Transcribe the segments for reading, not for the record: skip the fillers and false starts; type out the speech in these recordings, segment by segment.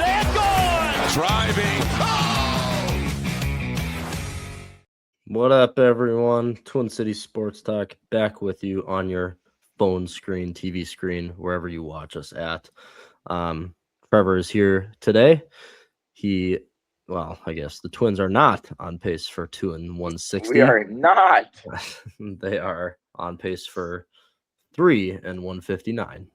and gone. Driving. Oh! What up, everyone? Twin City Sports Talk back with you on your phone screen, TV screen, wherever you watch us at. Trevor is here today. I guess the Twins are not on pace for 2-160. We are not. They are on pace for 3-159.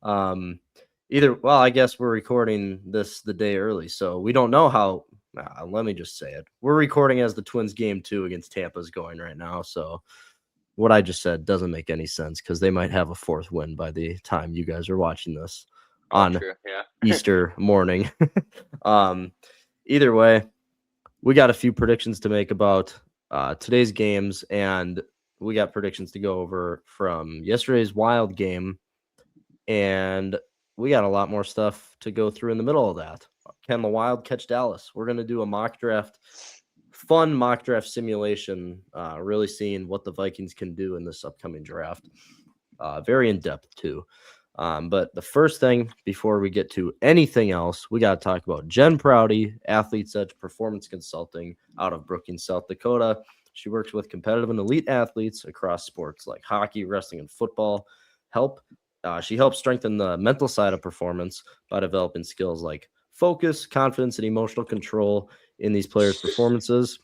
I guess we're recording this the day early, so we don't know how. Let me just say it. We're recording as the Twins game 2 against Tampa is going right now, so what I just said doesn't make any sense because they might have a fourth win by the time you guys are watching this on Easter morning. Either way, we got a few predictions to make about today's games, and we got predictions to go over from yesterday's Wild game, and we got a lot more stuff to go through in the middle of that. Can the Wild catch Dallas? We're going to do a fun mock draft simulation, really seeing what the Vikings can do in this upcoming draft. Very in-depth, too. But the first thing, before we get to anything else, we got to talk about Jen Prouty, Athletes Edge Performance Consulting out of Brookings, South Dakota. She works with competitive and elite athletes across sports like hockey, wrestling, and football. She helps strengthen the mental side of performance by developing skills like focus, confidence, and emotional control in these players' performances.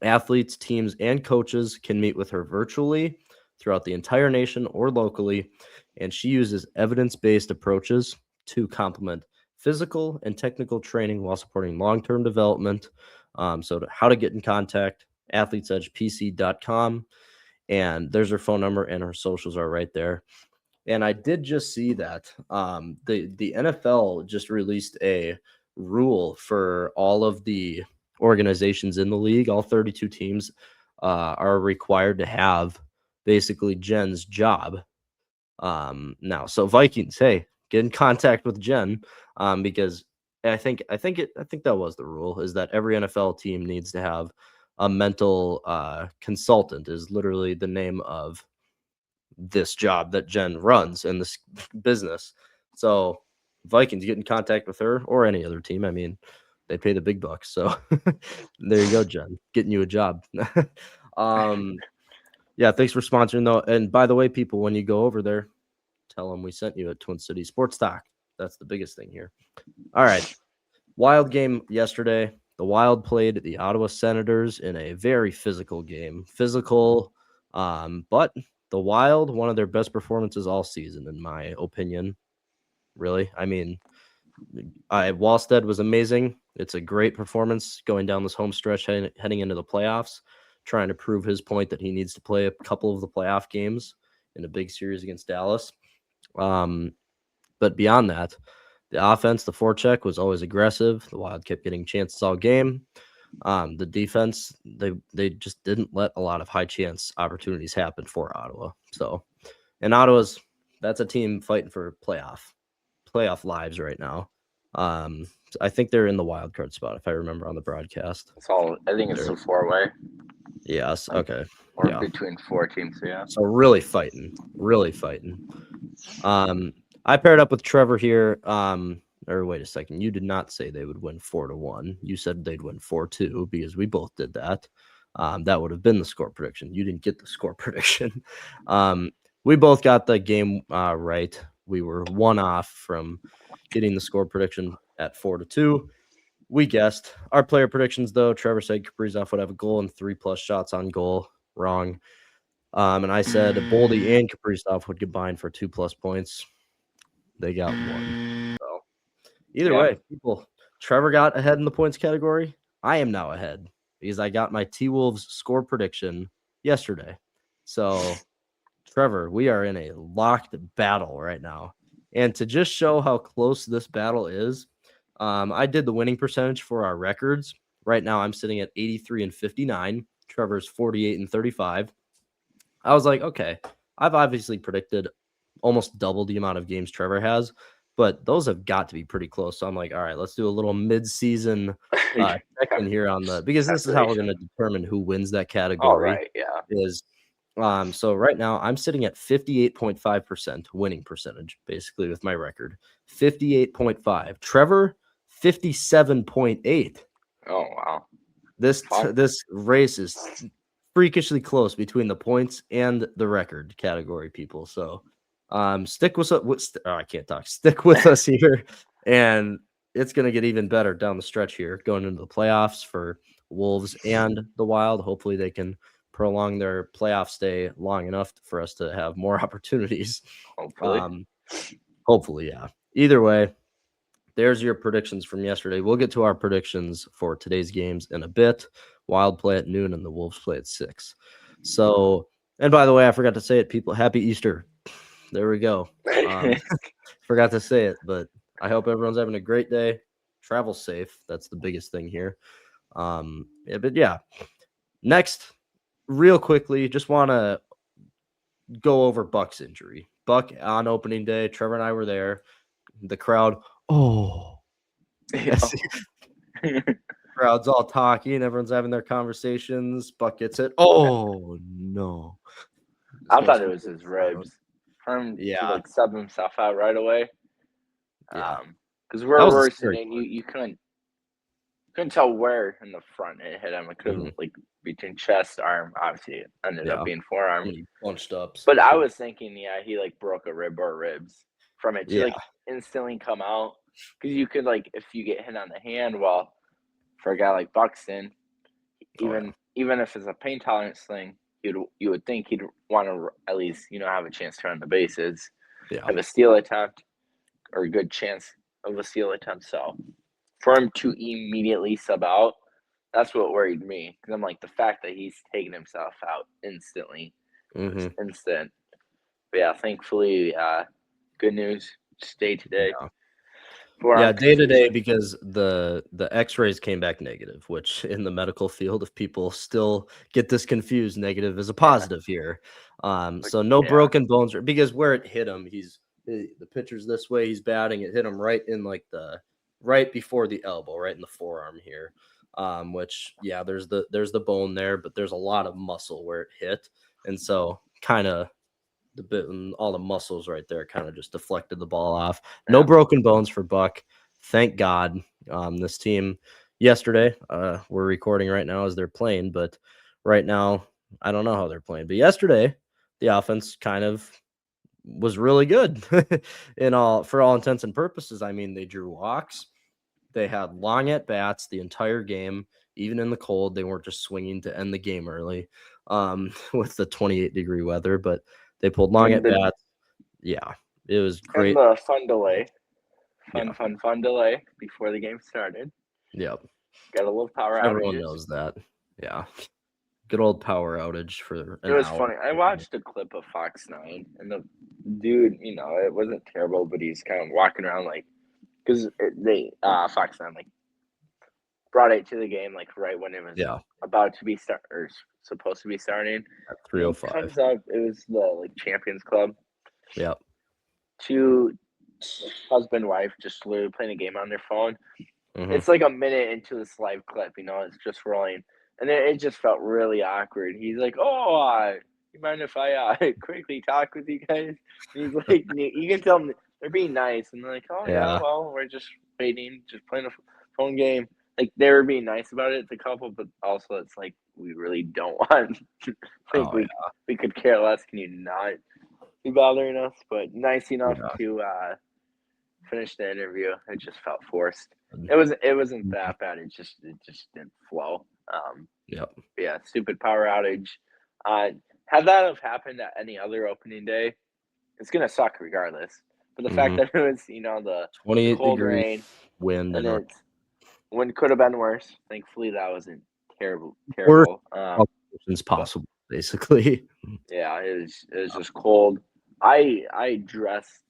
Athletes, teams, and coaches can meet with her virtually throughout the entire nation or locally, and she uses evidence-based approaches to complement physical and technical training while supporting long-term development. So how to get in contact, athletesedgepc.com, and there's her phone number and her socials are right there. And I did just see that the NFL just released a rule for all of the organizations in the league. All 32 teams are required to have basically Jen's job now. So Vikings, hey, get in contact with Jen because I think that was the rule, is that every NFL team needs to have a mental consultant, is literally the name of this job that Jen runs in this business. So Vikings, get in contact with her or any other team. I mean, they pay the big bucks. So there you go, Jen, getting you a job. Yeah, thanks for sponsoring though. And by the way, people, when you go over there, tell them we sent you at Twin City Sports Talk. That's the biggest thing here. All right. Wild game yesterday. The Wild played the Ottawa Senators in a very physical game. But the Wild, one of their best performances all season, in my opinion. Really, I mean, Wallstead was amazing. It's a great performance going down this home stretch, heading into the playoffs, trying to prove his point that he needs to play a couple of the playoff games in a big series against Dallas. But beyond that, the offense, the forecheck was always aggressive. The Wild kept getting chances all game. The defense, they just didn't let a lot of high chance opportunities happen for Ottawa. So, and that's a team fighting for playoff lives right now. I think they're in the wild card spot, if I remember on the broadcast. I think it's a 4-way. Yes. Okay. Or between 4 teams. Yeah. So really fighting. I paired up with Trevor here. Or wait a second, you did not say they would win 4-1. You said they'd win 4-2 because we both did that. That would have been the score prediction. You didn't get the score prediction. We both got the game right. We were one off from getting the score prediction at 4-2. We guessed. Our player predictions, though, Trevor said Kaprizov would have a goal and 3+ shots on goal. Wrong. And I said Boldy and Kaprizov would combine for 2+ points. They got 1. So either way, people, Trevor got ahead in the points category. I am now ahead because I got my T-Wolves score prediction yesterday. So, Trevor, we are in a locked battle right now. And to just show how close this battle is, I did the winning percentage for our records. Right now, I'm sitting at 83-59. Trevor's 48-35. I was like, okay, I've obviously predicted almost double the amount of games Trevor has, but those have got to be pretty close. So I'm like, all right, let's do a little mid-season check-in here on because this is how we're going to determine who wins that category. All right, yeah. Is So right now I'm sitting at 58.5% winning percentage, basically with my record. 58.5. Trevor, 57.8. Oh wow. This race is freakishly close between the points and the record category, people. So stick with I can't talk. Stick with us here, and it's gonna get even better down the stretch here, going into the playoffs for Wolves and the Wild. Hopefully they can prolong their playoff stay long enough for us to have more opportunities. Hopefully. Hopefully, yeah. Either way, there's your predictions from yesterday. We'll get to our predictions for today's games in a bit. Wild play at noon and the Wolves play at 6. So, and by the way, I forgot to say it, people. Happy Easter. There we go. Forgot to say it, but I hope everyone's having a great day. Travel safe. That's the biggest thing here. But yeah. Next, real quickly, just want to go over Buck's injury. Buck on opening day. Trevor and I were there. The crowd. Oh. Crowd's all talking, everyone's having their conversations. Buck gets it. Oh no! I thought it was his ribs. For him to like sub himself out right away. Yeah, because we're sitting, you couldn't tell where in the front it hit him. It could have like between chest, arm. Obviously, it ended up being forearm. He bunched up. But I was thinking, he like broke a rib or ribs from it to like instantly come out. Because you could like if you get hit on the hand, well, for a guy like Buxton, even if it's a pain tolerance thing, you would think he'd want to at least have a chance to run the bases, have a steal attempt, or a good chance of a steal attempt. So for him to immediately sub out, that's what worried me. Because I'm like, the fact that he's taking himself out instantly, instant. But yeah, thankfully, good news. Stay today. Yeah, day to day, because the X-rays came back negative, which in the medical field, if people still get this confused, negative is a positive here. So no broken bones, because where it hit him, the pitcher's this way, he's batting, it hit him right in like right before the elbow, right in the forearm here. Which there's the bone there, but there's a lot of muscle where it hit, and so kind of all the muscles right there kind of just deflected the ball off. No broken bones for Buck, thank God. This team yesterday, we're recording right now as they're playing, but right now I don't know how they're playing. But yesterday, the offense kind of was really good for all intents and purposes. I mean, they drew walks, they had long at bats the entire game, even in the cold. They weren't just swinging to end the game early with the 28-degree weather, but they pulled long at bats. Yeah, it was great. And the fun delay. Fun delay before the game started. Yep. Got a little power outage. Everyone knows that. Yeah. Good old power outage for an It was hour. funny. I watched a clip of Fox 9, and the dude, it wasn't terrible, but he's kind of walking around like, because Fox 9 like brought it to the game like right when it was about to be supposed to be starting. At 3:05. Comes up, it was the like Champions Club. Yep. Two husband wife just literally playing a game on their phone. It's like a minute into this live clip, it's just rolling, and then it just felt really awkward. He's like, "Oh, you mind if I quickly talk with you guys?" And he's like, you can tell them they're being nice, and they're like, "Oh yeah, well, we're just waiting, just playing a phone game." Like they were being nice about it, the couple, but also it's like we really don't want. We could care less. Can you not be bothering us? But nice enough to finish the interview. It just felt forced. It wasn't that bad. It just didn't flow. Yeah, stupid power outage. Had that have happened at any other opening day, it's gonna suck regardless. But the fact that it was the 28 cold degree rain, wind, and wind could have been worse. Thankfully, that wasn't terrible. It's possible, basically. Yeah, it was just cold. I dressed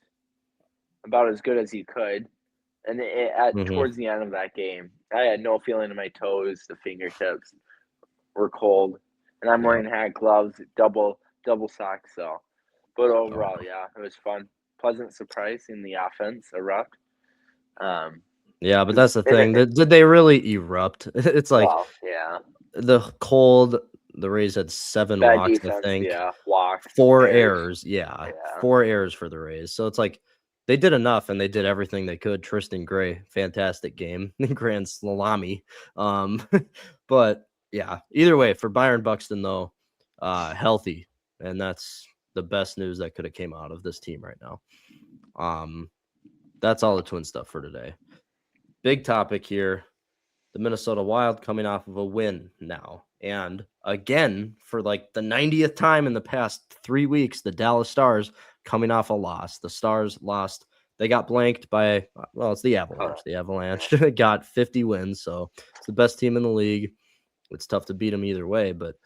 about as good as you could, and towards the end of that game, I had no feeling in my toes. The fingertips were cold, and I'm wearing hat, gloves, double socks. So, but overall, it was fun. Pleasant surprise in the offense erupt. Yeah, but that's the thing. Did they really erupt? It's like the the cold, The Rays had 7 Bad walks, I defense, think. yeah. Walks. 4 errors. errors. Yeah. Yeah. 4 errors for the Rays. So it's like they did enough and they did everything they could. Tristan Gray, fantastic game. Grand salami. But yeah, either way, for Byron Buxton, though, healthy. And that's the best news that could have came out of this team right now. That's all the Twin stuff for today. Big topic here. The Minnesota Wild coming off of a win now. And again, for like the 90th time in the past 3 weeks, the Dallas Stars coming off a loss. The Stars lost. They got blanked by, well, it's the Avalanche. The Avalanche got 50 wins. So it's the best team in the league. It's tough to beat them either way. But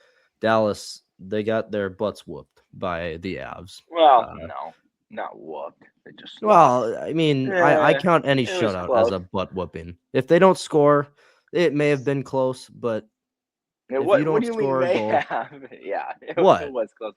Dallas, they got their butts whooped by the Avs. Well, no, not whooped. They just Well, I mean, I count any it was shutout close. as a butt whooping. If they don't score, it may have been close, but Yeah, if what you don't do you score mean a they goal, have? Yeah, it What? was close.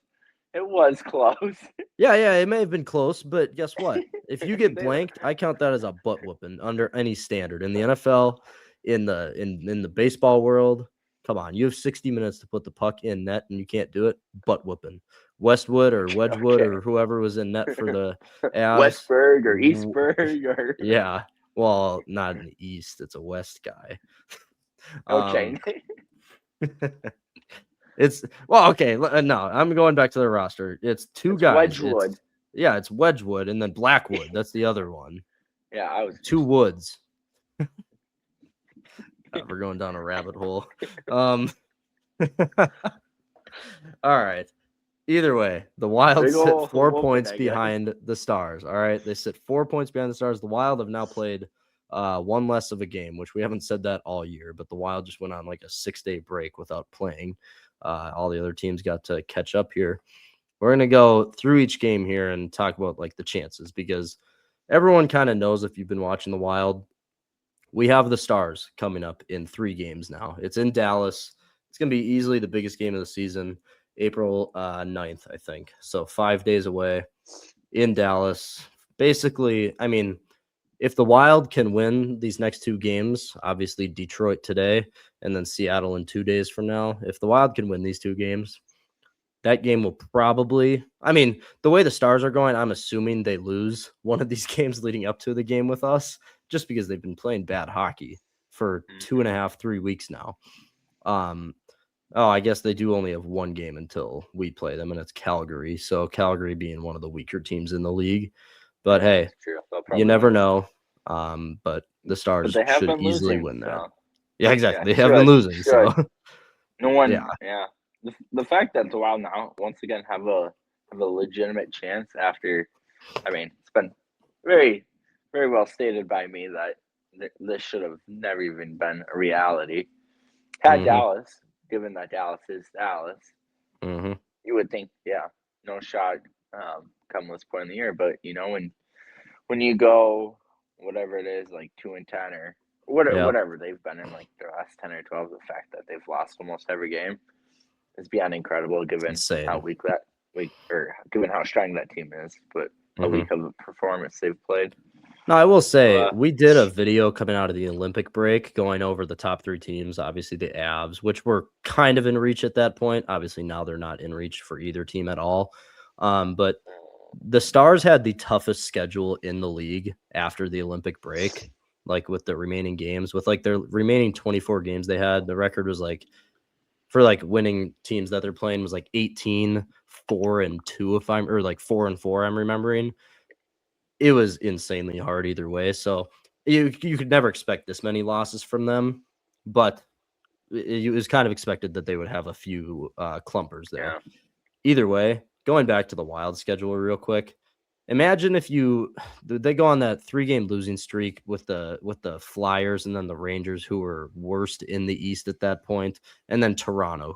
It was close. yeah, it may have been close, but guess what? If you get They- blanked, I count that as a butt whooping under any standard in the NFL, in the baseball world. Come on, you have 60 minutes to put the puck in net, and you can't do it. Butt whooping. Westwood or Wedgwood Okay. or whoever was in net for the Avs. Westberg or Eastberg or Yeah. Well, not in the East. It's a West guy. okay. It's well, okay. No, I'm going back to the roster. It's 2 It's guys. Wedgwood. It's Wedgwood and then Blackwood. That's the other one. Yeah, I was 2 Woods. We're going down a rabbit hole. All right. Either way, the Wild Big sit ol' 4 whooping, points I guess. behind the Stars. All right. They sit 4 points behind the Stars. The Wild have now played 1 less of a game, which we haven't said that all year, but the Wild just went on like a 6-day break without playing. All the other teams got to catch up here. We're going to go through each game here and talk about like the chances, because everyone kind of knows, if you've been watching the Wild, we have the Stars coming up in 3 games now. It's in Dallas. It's going to be easily the biggest game of the season, April 9th, I think. So 5 days away in Dallas. Basically, I mean, if the Wild can win these next 2 games, obviously Detroit today and then Seattle in 2 days from now, if the Wild can win these 2 games, that game will probably, I mean, the way the Stars are going, I'm assuming they lose one of these games leading up to the game with us, just because they've been playing bad hockey for 2.5, 3 weeks now. I guess they do only have 1 game until we play them, and it's Calgary. So Calgary being one of the weaker teams in the league. But hey, you never know. But the Stars should easily win that. So. Yeah, exactly. They have been losing. So no one. Yeah. The fact that the Wild now once again have a legitimate chance after, I mean, it's been very, very well stated by me that this should have never even been a reality. Had Dallas, given that Dallas is Dallas, you would think, yeah, no shot come this point in the year. But you know, when you go whatever it is, like 2-10 or whatever they've been in like the last 10 or 12, the fact that they've lost almost every game is beyond incredible, given how weak or given how strong that team is, but a week of a performance they've played. No, I will say we did a video coming out of the Olympic break going over the top 3 teams, obviously the Avs, which were kind of in reach at that point. Obviously now they're not in reach for either team at all. But the Stars had the toughest schedule in the league after the Olympic break, like with the remaining games, with like their remaining 24 games they had. The record was like, for like winning teams that they're playing, was like 18-4-2 if I'm, or like 4-4 I'm remembering. It was insanely hard either way. So you could never expect this many losses from them, but it was kind of expected that they would have a few clumpers there. Yeah. Either way, going back to the Wild schedule real quick, imagine if they go on that 3-game losing streak with the Flyers and then the Rangers, who were worst in the East at that point, and then Toronto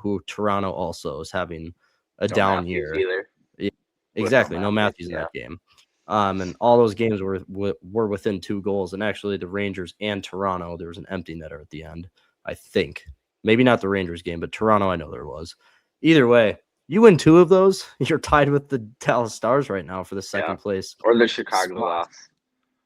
also is having a down year. Either. Yeah, exactly. No Matthews in that game. And all those games were within 2 goals. And actually, the Rangers and Toronto, there was an empty netter at the end, I think. Maybe not the Rangers game, but Toronto, I know there was. Either way, you win 2 of those, you're tied with the Dallas Stars right now for the second place. Or the Chicago loss.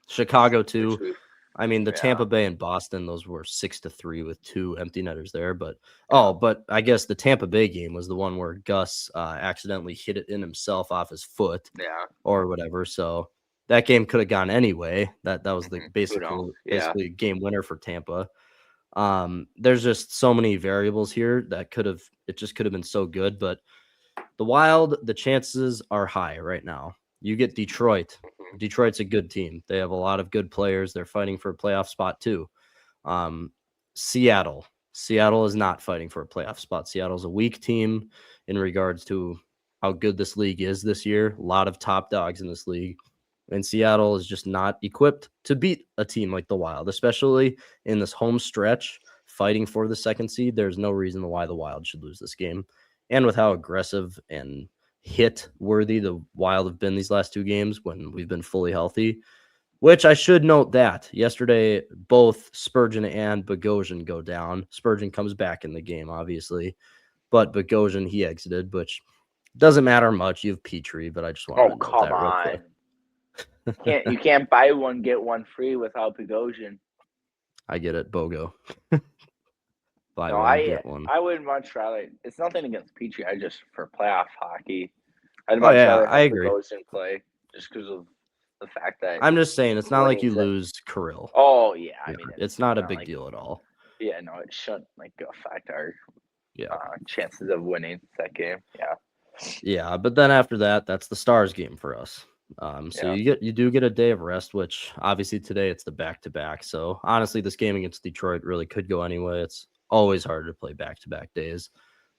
Chicago too. I mean, the Yeah. Tampa Bay and Boston, those were 6-3 with 2 empty netters there. But but I guess the Tampa Bay game was the one where Gus accidentally hit it in himself off his foot Yeah. or whatever. So that game could have gone anyway. That was the Who knows? Yeah. basically a game winner for Tampa. There's just so many variables here that could have been so good, but the Wild, the chances are high right now. You get Detroit. Detroit's a good team. They have a lot of good players. They're fighting for a playoff spot too. Seattle. Seattle is not fighting for a playoff spot. Seattle's a weak team in regards to how good this league is this year. A lot of top dogs in this league. And Seattle is just not equipped to beat a team like the Wild, especially in this home stretch fighting for the second seed. There's no reason why the Wild should lose this game. And with how aggressive and hit worthy the Wild have been these last 2 games when we've been fully healthy, which I should note that yesterday both Spurgeon and Bogosian go down. Spurgeon comes back in the game, obviously, but Bogosian, he exited, which doesn't matter much. You have Petrie, but I just want to note come that real on. quick. You can't buy one get one free without Bogosian. I get it, Bogo. Buy No, one, get one. I would much rather. It's nothing against Petrie. I just for playoff hockey, I'd Oh, much yeah, rather I have agree. Bogosian play just because of the fact that I'm just saying it's not like you Wayne's a- lose Kirill. Oh yeah, I Yeah, mean it's not a big like, deal at all. Yeah, no, it shouldn't like affect our Yeah. chances of winning that game. Yeah. Yeah, but then after that, that's the Stars game for us. So Yeah. you do get a day of rest, which obviously today it's the back-to-back. So honestly, this game against Detroit really could go anyway. It's always harder to play back-to-back days.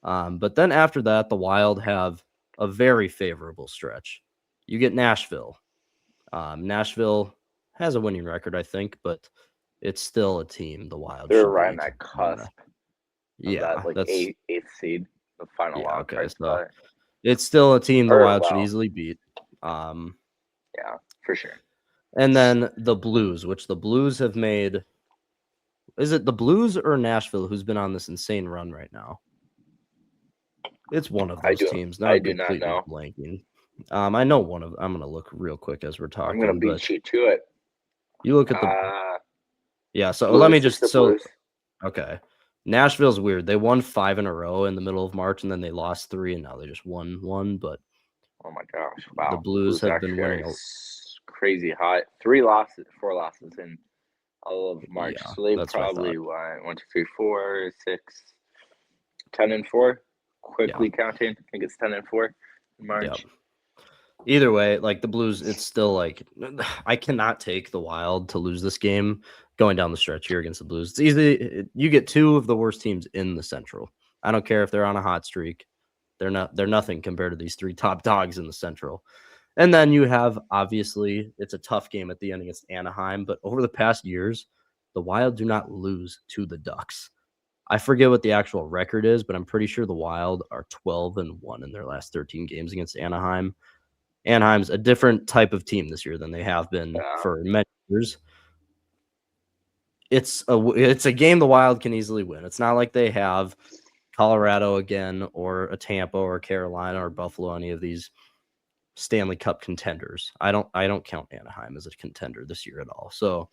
But then after that, the Wild have a very favorable stretch. You get Nashville. Nashville has a winning record, I think, but it's still a team the Wild They're should right on beat. that cusp. Yeah, Of that, like that's eighth seed, the final wild okay. card So spot. it's still a team the Or, Wild should well, easily beat. Yeah, for sure. And then the Blues, which the Blues have made. Is it the Blues or Nashville who's been on this insane run right now? It's one of those teams. Now I I'm do not completely know. blanking. I know one of. I'm gonna look real quick as we're talking. I'm gonna beat you to it. You look at the. Yeah. So Blues, let me just. So Blues. okay. Nashville's weird. They won 5 in a row in the middle of March, and then they lost 3, and now they just won 1. But oh my gosh! Wow. the Blues have been winning. Crazy hot. 4 losses in all of March. Yeah, so they that's probably won 1, 2, 3, 4, 6, 10 and 4. Quickly counting, I think it's 10 and 4 in March. Yep. Either way, like the Blues, it's still like I cannot take the Wild to lose this game going down the stretch here against the Blues. It's easy. You get 2 of the worst teams in the Central. I don't care if they're on a hot streak. They're nothing compared to these 3 top dogs in the Central. And then you have, obviously, it's a tough game at the end against Anaheim, but over the past years, the Wild do not lose to the Ducks. I forget what the actual record is, but I'm pretty sure the Wild are 12-1 in their last 13 games against Anaheim. Anaheim's a different type of team this year than they have been for many years. It's a game the Wild can easily win. It's not like they have Colorado again or a Tampa or Carolina or Buffalo, any of these Stanley Cup contenders. I don't count Anaheim as a contender this year at all. So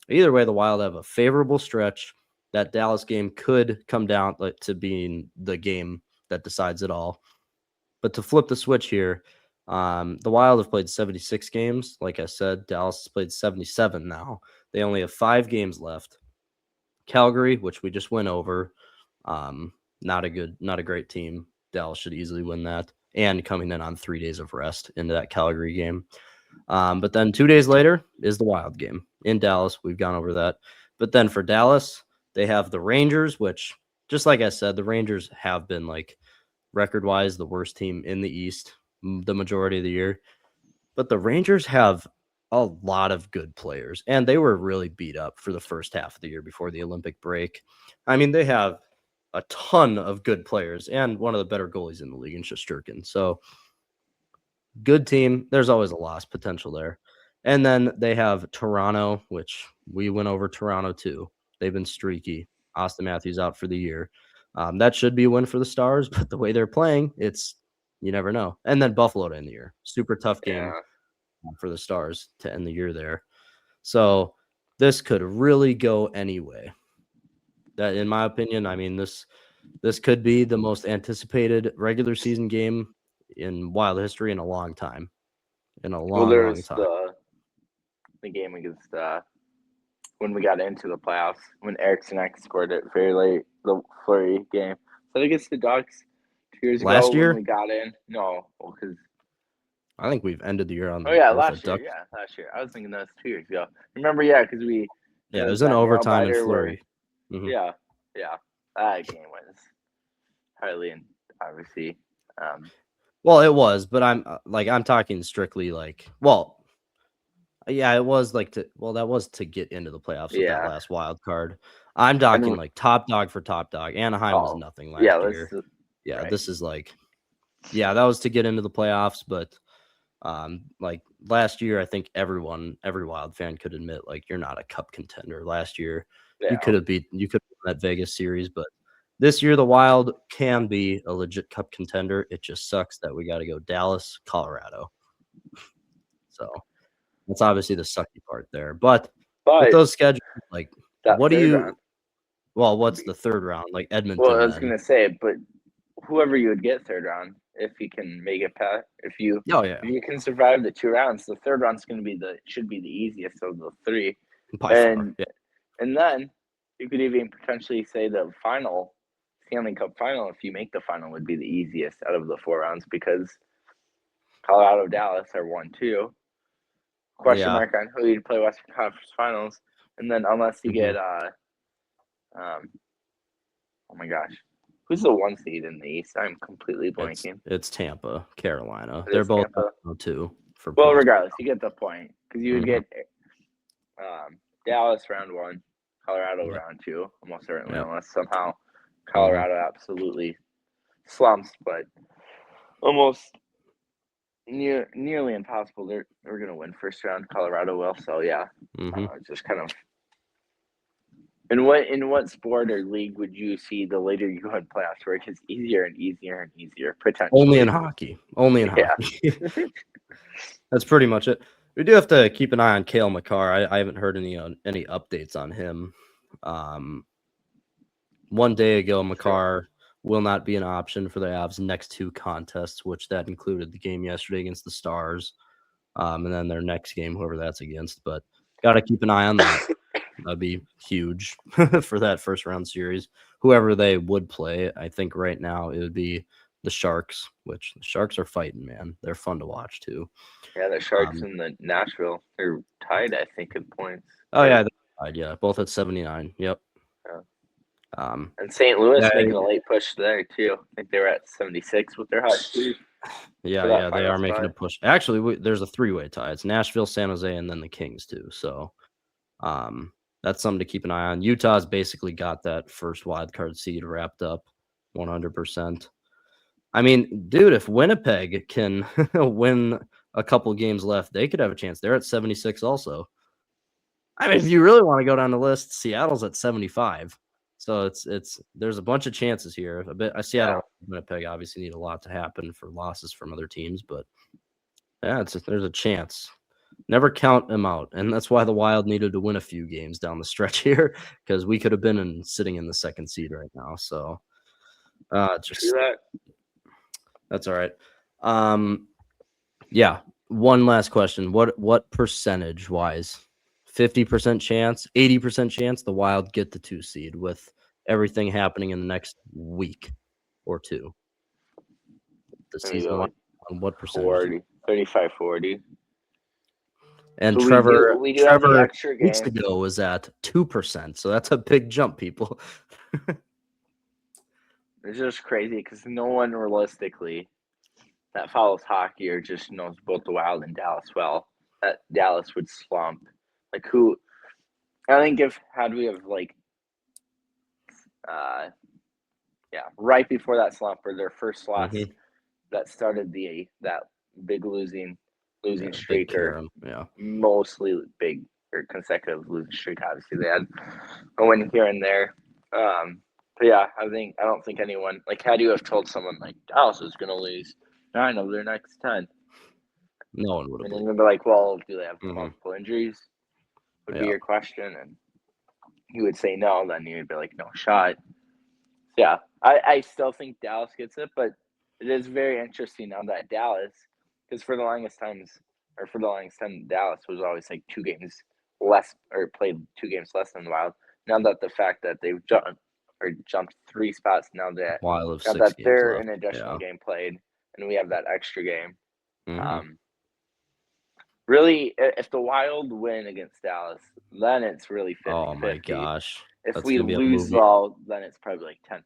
either way, the Wild have a favorable stretch. That Dallas game could come down to being the game that decides it all. But to flip the switch here, the Wild have played 76 games. Like I said, Dallas has played 77 now. They only have 5 games left. Calgary, which we just went over, not a great team. Dallas should easily win that. And coming in on 3 days of rest into that Calgary game. But then 2 days later is the Wild game in Dallas. We've gone over that. But then for Dallas, they have the Rangers, which, just like I said, the Rangers have been like record-wise the worst team in the East the majority of the year. But the Rangers have a lot of good players, and they were really beat up for the first half of the year before the Olympic break. I mean, they have a ton of good players and one of the better goalies in the league in Shesterkin. So good team. There's always a loss potential there. And then they have Toronto, which we went over Toronto too. They've been streaky. Austin Matthews out for the year. That should be a win for the Stars, but the way they're playing, you never know. And then Buffalo to end the year. Super tough game for the Stars to end the year there. So this could really go any way. That, in my opinion, I mean, this could be the most anticipated regular season game in Wild history in a long time. In a Well, long, long there's time. the game against when we got into the playoffs when Erickson scored it very late, the Fleury game. So I think it's the Ducks 2 years Last ago year? when we got in. No, because I think we've ended the year on oh yeah, with a last year. duck. Yeah, last year. I was thinking that was 2 years ago. Remember? Yeah, because we Yeah, it was that in nail overtime and biter where- Flurry. Mhm. Yeah, that game was highly and obviously. Well, it was, but I'm talking strictly like, well, yeah, it was like that was to get into the playoffs with that Yeah. last wild card. I'm talking like top dog for top dog. Anaheim was nothing last year. Yeah, right. this is like, yeah, that was to get into the playoffs, but like last year, I think every Wild fan could admit like you're not a cup contender. Last year, you could have won that Vegas series, but this year the Wild can be a legit cup contender. It just sucks that we got to go Dallas, Colorado. So that's obviously the sucky part there. But with those schedules, like, what do you? Round. Well, what's the third round? Like Edmonton. Well, I was gonna say, but whoever you would get third round, if you can make it past, if you can survive the 2 rounds, the third round's gonna be should be the easiest of the 3. By far, yeah. And then you could even potentially say the final Stanley Cup final, if you make the final, would be the easiest out of the 4 rounds because Colorado, Dallas are 1-2. Question mark on who you'd play Western Conference Finals, and then unless you get oh my gosh, who's the 1 seed in the East? I'm completely blanking. It's Tampa, Carolina. They're both 2 for. Well, regardless, you get the point because you would get Dallas round 1, Colorado round 2, almost certainly, unless somehow Colorado absolutely slumps, but almost nearly impossible. They're going to win first round. Colorado will. So yeah, just kind of. In what sport or league would you see the later you go in playoffs where it gets easier and easier and easier potentially? Only in hockey. Hockey. That's pretty much it. We do have to keep an eye on Cale Makar. I haven't heard any updates on him. 1 day ago, Makar will not be an option for the Avs' next 2 contests, which that included the game yesterday against the Stars, and then their next game, whoever that's against. But got to keep an eye on that. That'd be huge for that first round series. Whoever they would play, I think right now it would be the Sharks, which the Sharks are fighting, man. They're fun to watch too. Yeah, the Sharks and the Nashville, they're tied, I think, in points. Oh yeah, they're tied. Yeah, both at 79. Yep. Yeah. And St. Louis making a late push there too. I think they were at 76 with their hot streak. Yeah, they are making a push. Actually, there's a 3-way tie. It's Nashville, San Jose, and then the Kings too. So, that's something to keep an eye on. Utah's basically got that first wild card seed wrapped up 100%. I mean, dude, if Winnipeg can win a couple games left, they could have a chance. They're at 76 also. I mean, if you really want to go down the list, Seattle's at 75. So there's a bunch of chances here. Seattle and Winnipeg obviously need a lot to happen for losses from other teams, but yeah, there's a chance. Never count them out, and that's why the Wild needed to win a few games down the stretch here because we could have been sitting in the 2nd seed right now. So, that's all right. Yeah. One last question: what percentage wise? 50% chance, 80% chance the Wild get the 2 seed with everything happening in the next week or 2. The season on what percentage? 35-40. And so Trevor weeks ago was at 2%, so that's a big jump, people. It's just crazy because no one realistically that follows hockey or just knows both the Wild and Dallas well, that Dallas would slump. Like who? I think had we have right before that slump or their first loss that started that big losing streak or mostly big or consecutive losing streak. Obviously, they had a win here and there. But yeah, I don't think anyone had you have told someone Dallas is going to lose 9 of their next 10. No one would have. And then they'd be like, well, do they have multiple injuries? would be your question, and you would say no, then you would be like, no shot. Yeah, I still think Dallas gets it, but it is very interesting now that Dallas, because for the longest time, Dallas was always like 2 games less or played 2 games less than the Wild. Now that the fact that they've jumped 3 spots, now Wild of that 6 games they're left. an additional game played, and we have that extra game. Really, if the Wild win against Dallas, then it's really 50-50. Oh my gosh. If That's we gonna be a lose movie. though, then it's probably like 10%.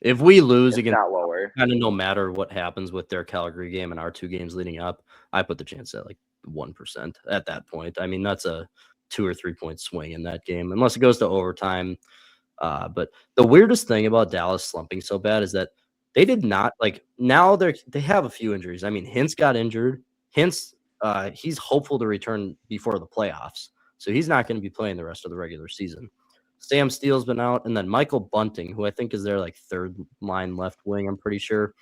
If we lose If against, not lower. kind of no matter what happens with their Calgary game and our 2 games leading up, I put the chance at like 1% at that point. I mean, that's a 2 or 3 point swing in that game, unless it goes to overtime. But the weirdest thing about Dallas slumping so bad is that they did not like. Now they have a few injuries. I mean, Hintz got injured. Hintz, he's hopeful to return before the playoffs, so he's not going to be playing the rest of the regular season. Sam Steele's been out, and then Michael Bunting, who I think is their like 3rd line left wing, I'm pretty sure.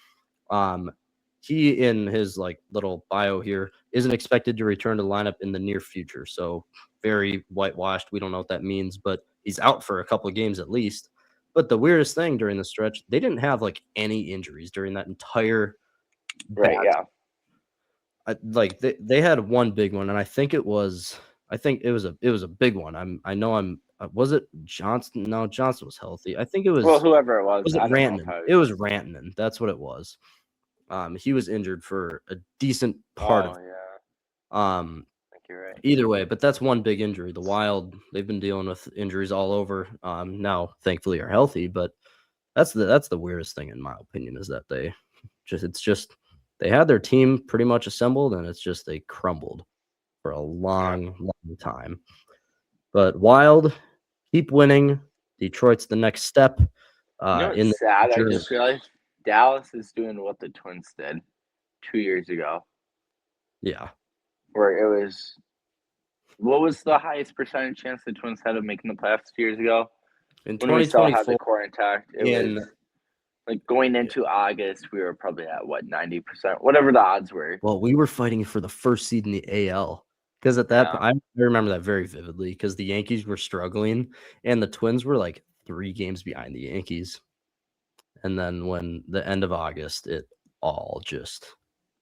He in his like little bio here isn't expected to return to the lineup in the near future. So very whitewashed. We don't know what that means, but he's out for a couple of games at least. But the weirdest thing during the stretch, they didn't have like any injuries during that entire Right, yeah. like they had one big one, and I think it was a big one. Was it Johnson? No, Johnson was healthy. I think it was whoever it was. Was it I don't know Rantanen? how It was Rantanen. That's what it was. He was injured for a decent part of it. Yeah. I think you're right. Either way, but that's one big injury. The Wild, they've been dealing with injuries all over. Now thankfully are healthy, but that's the weirdest thing in my opinion is that they had their team pretty much assembled and it's just they crumbled for a long time. But Wild keep winning. Detroit's the next step. It's sad. I just realized Dallas is doing what the Twins did 2 years ago. Yeah. Where it was, what was the highest percentage chance the Twins had of making the playoffs 2 years ago? In When we still 2024, had the core intact, it was like going into August, we were probably at what 90%, whatever the odds were. Well, we were fighting for the first seed in the AL because at that point, I remember that very vividly because the Yankees were struggling and the Twins were like 3 games behind the Yankees. And then when the end of August, it all just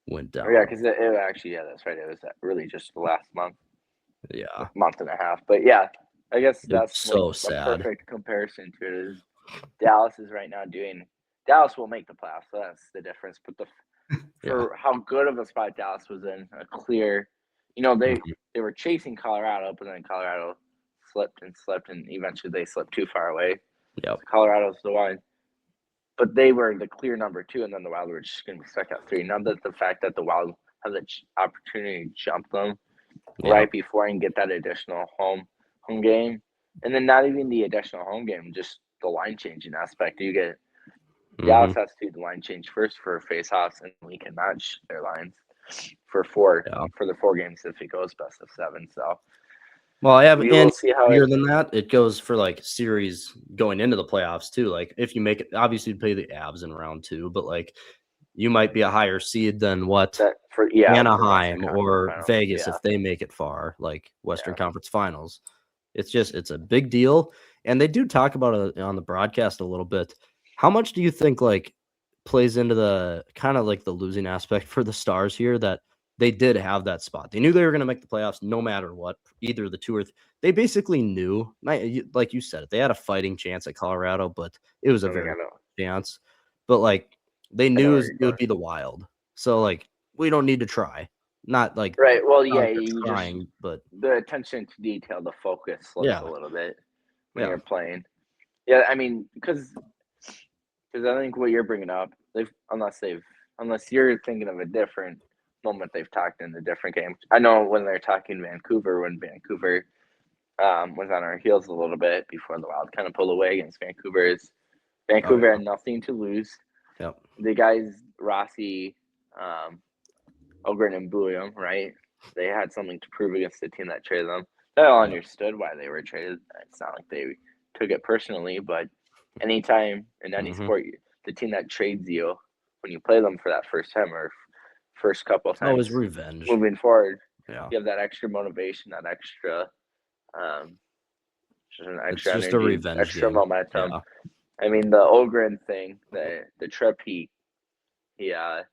went down. Yeah, because it actually, that's right. It was really just the last month. Yeah. Month and a half. But yeah, I guess that's so like sad. A perfect comparison to it is Dallas is right now Dallas will make the playoffs, so that's the difference. But for how good of a spot Dallas was in, a clear, they were chasing Colorado, but then Colorado slipped, and eventually they slipped too far away. Yep. Colorado's the one. But they were the clear number 2, and then the Wild were just going to be stuck at 3. Now that the fact that the Wild has an opportunity to jump them right before and get that additional home game, and then not even the additional home game, just the line changing aspect. You get Dallas has to do the line change first for face-offs, and we can match their lines for the 4 games if it goes best of 7. So. Well, I have we'll see how than that. It goes for like series going into the playoffs too. Like if you make it, obviously you play the Avs in round 2, but like you might be a higher seed than what Anaheim or Vegas if they make it far, like Western Conference Finals. It's a big deal, and they do talk about it on the broadcast a little bit. How much do you think like plays into the kind of like the losing aspect for the Stars here that they did have that spot? They knew they were going to make the playoffs no matter what, either the 2 or they basically knew, like you said, they had a fighting chance at Colorado, but it was a very chance. But like they knew it would be the Wild, so like we don't need to try. Not like right. Well, you trying, but the attention to detail, the focus slips a little bit when you're playing. Yeah, I mean, because I think what you're bringing up, unless you're thinking of a different moment they've talked in a different game. I know when they're talking Vancouver, when Vancouver was on our heels a little bit before the Wild kind of pulled away against Vancouver. Vancouver had nothing to lose. Yep. The guys, Rossi, Ogren, and Bouillon, right? They had something to prove against the team that traded them. They all understood why they were traded. It's not like they took it personally, but anytime in any sport, the team that trades you, when you play them for that first time or first couple of times, always revenge moving forward, Yeah. you have that extra motivation, that extra, just an It's extra just a energy, revenge extra game. momentum. Yeah. I mean, the Ogren thing, the trip he He got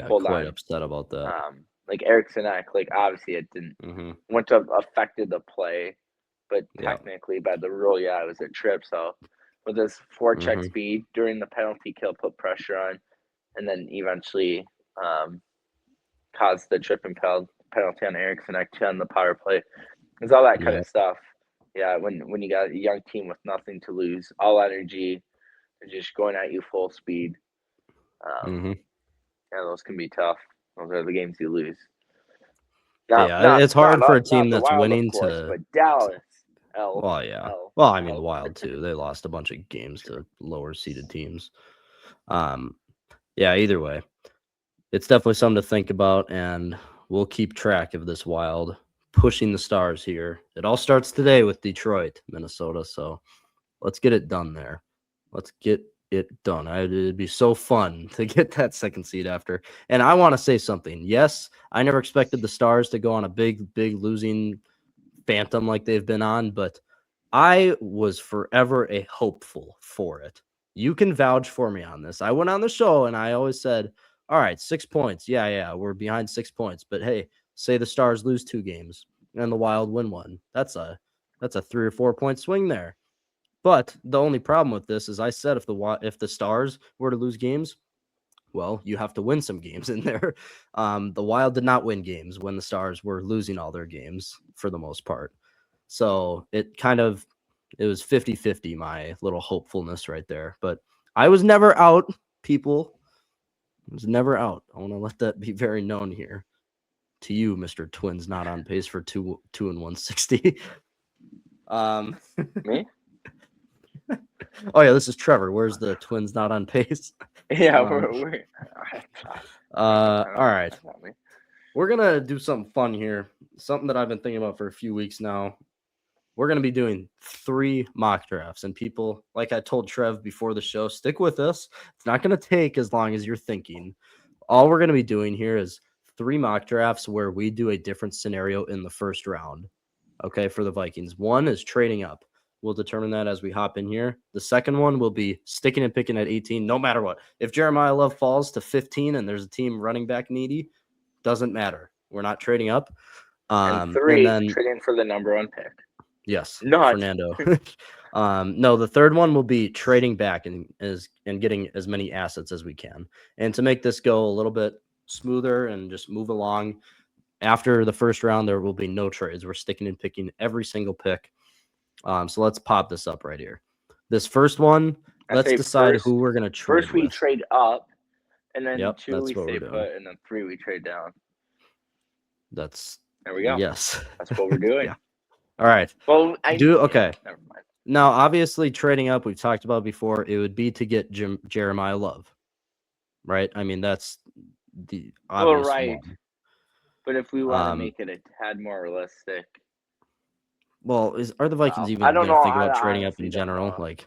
pulled quite on, upset about that. like Erickson Ek, like obviously it wouldn't have affected the play, but Yeah. technically by the rule, it was a trip. So with his forecheck speed during the penalty kill, put pressure on, and then eventually caused the trip and penalty on Erickson Ek on the power play. It's all that kind of stuff. Yeah, when you got a young team with nothing to lose, all energy, and just going at you full speed. Yeah, those can be tough. Those are the games you lose. It's hard for a team that's Wild, winning of course, to. but Dallas. Well, yeah. Well, I mean, the Wild too. They lost a bunch of games to lower seeded teams. Yeah. Either way, it's definitely something to think about, and we'll keep track of this Wild pushing the Stars here. It all starts today with Detroit, Minnesota. So let's get it done there. Let's get it done. It'd be so fun to get that second seed after. And I want to say something. Yes, I never expected the Stars to go on a big losing phantom like they've been on, but I was forever a hopeful for it. You can vouch for me on this. I went on the show and I always said, all right, 6 points. Yeah, we're behind 6 points. But hey, say the Stars lose 2 games and the Wild win 1. That's a 3 or 4 point swing there. But the only problem with this is I said if the Stars were to lose games, well, you have to win some games in there. The Wild did not win games when the Stars were losing all their games for the most part. So it was 50-50, my little hopefulness right there. But I was never out, people. I was never out. I want to let that be very known here to you, Mr. Twins, not on pace for 2 and 160. Me? Oh yeah, this is Trevor. Where's the Twins not on pace? Yeah, we're all right. We're gonna do something fun here. Something that I've been thinking about for a few weeks now. We're gonna be doing 3 mock drafts, and people, like I told Trev before the show, stick with us. It's not gonna take as long as you're thinking. All we're gonna be doing here is 3 mock drafts where we do a different scenario in the first round. Okay, for the Vikings. One is trading up. We'll determine that as we hop in here. The second one will be sticking and picking at 18, no matter what. If Jeremiah Love falls to 15 and there's a team running back needy, doesn't matter. We're not trading up. And 3, then trading for the number 1 pick. Yes, Not Fernando. No, the third one will be trading back and getting as many assets as we can. And to make this go a little bit smoother and just move along, after the first round, there will be no trades. We're sticking and picking every single pick. So let's pop this up right here. This first one, let's decide who we're going to trade First, we trade up, and then 2, we stay put, and then 3, we trade down. There we go. Yes. That's what we're doing. Yeah. All right. Well, okay. Never mind. Now, obviously, trading up, we've talked about before, it would be to get Jeremiah Love, right? I mean, that's the obvious one. But if we want to make it a tad more realistic. Well, are the Vikings even I don't going to think know. about trading up in general? Like,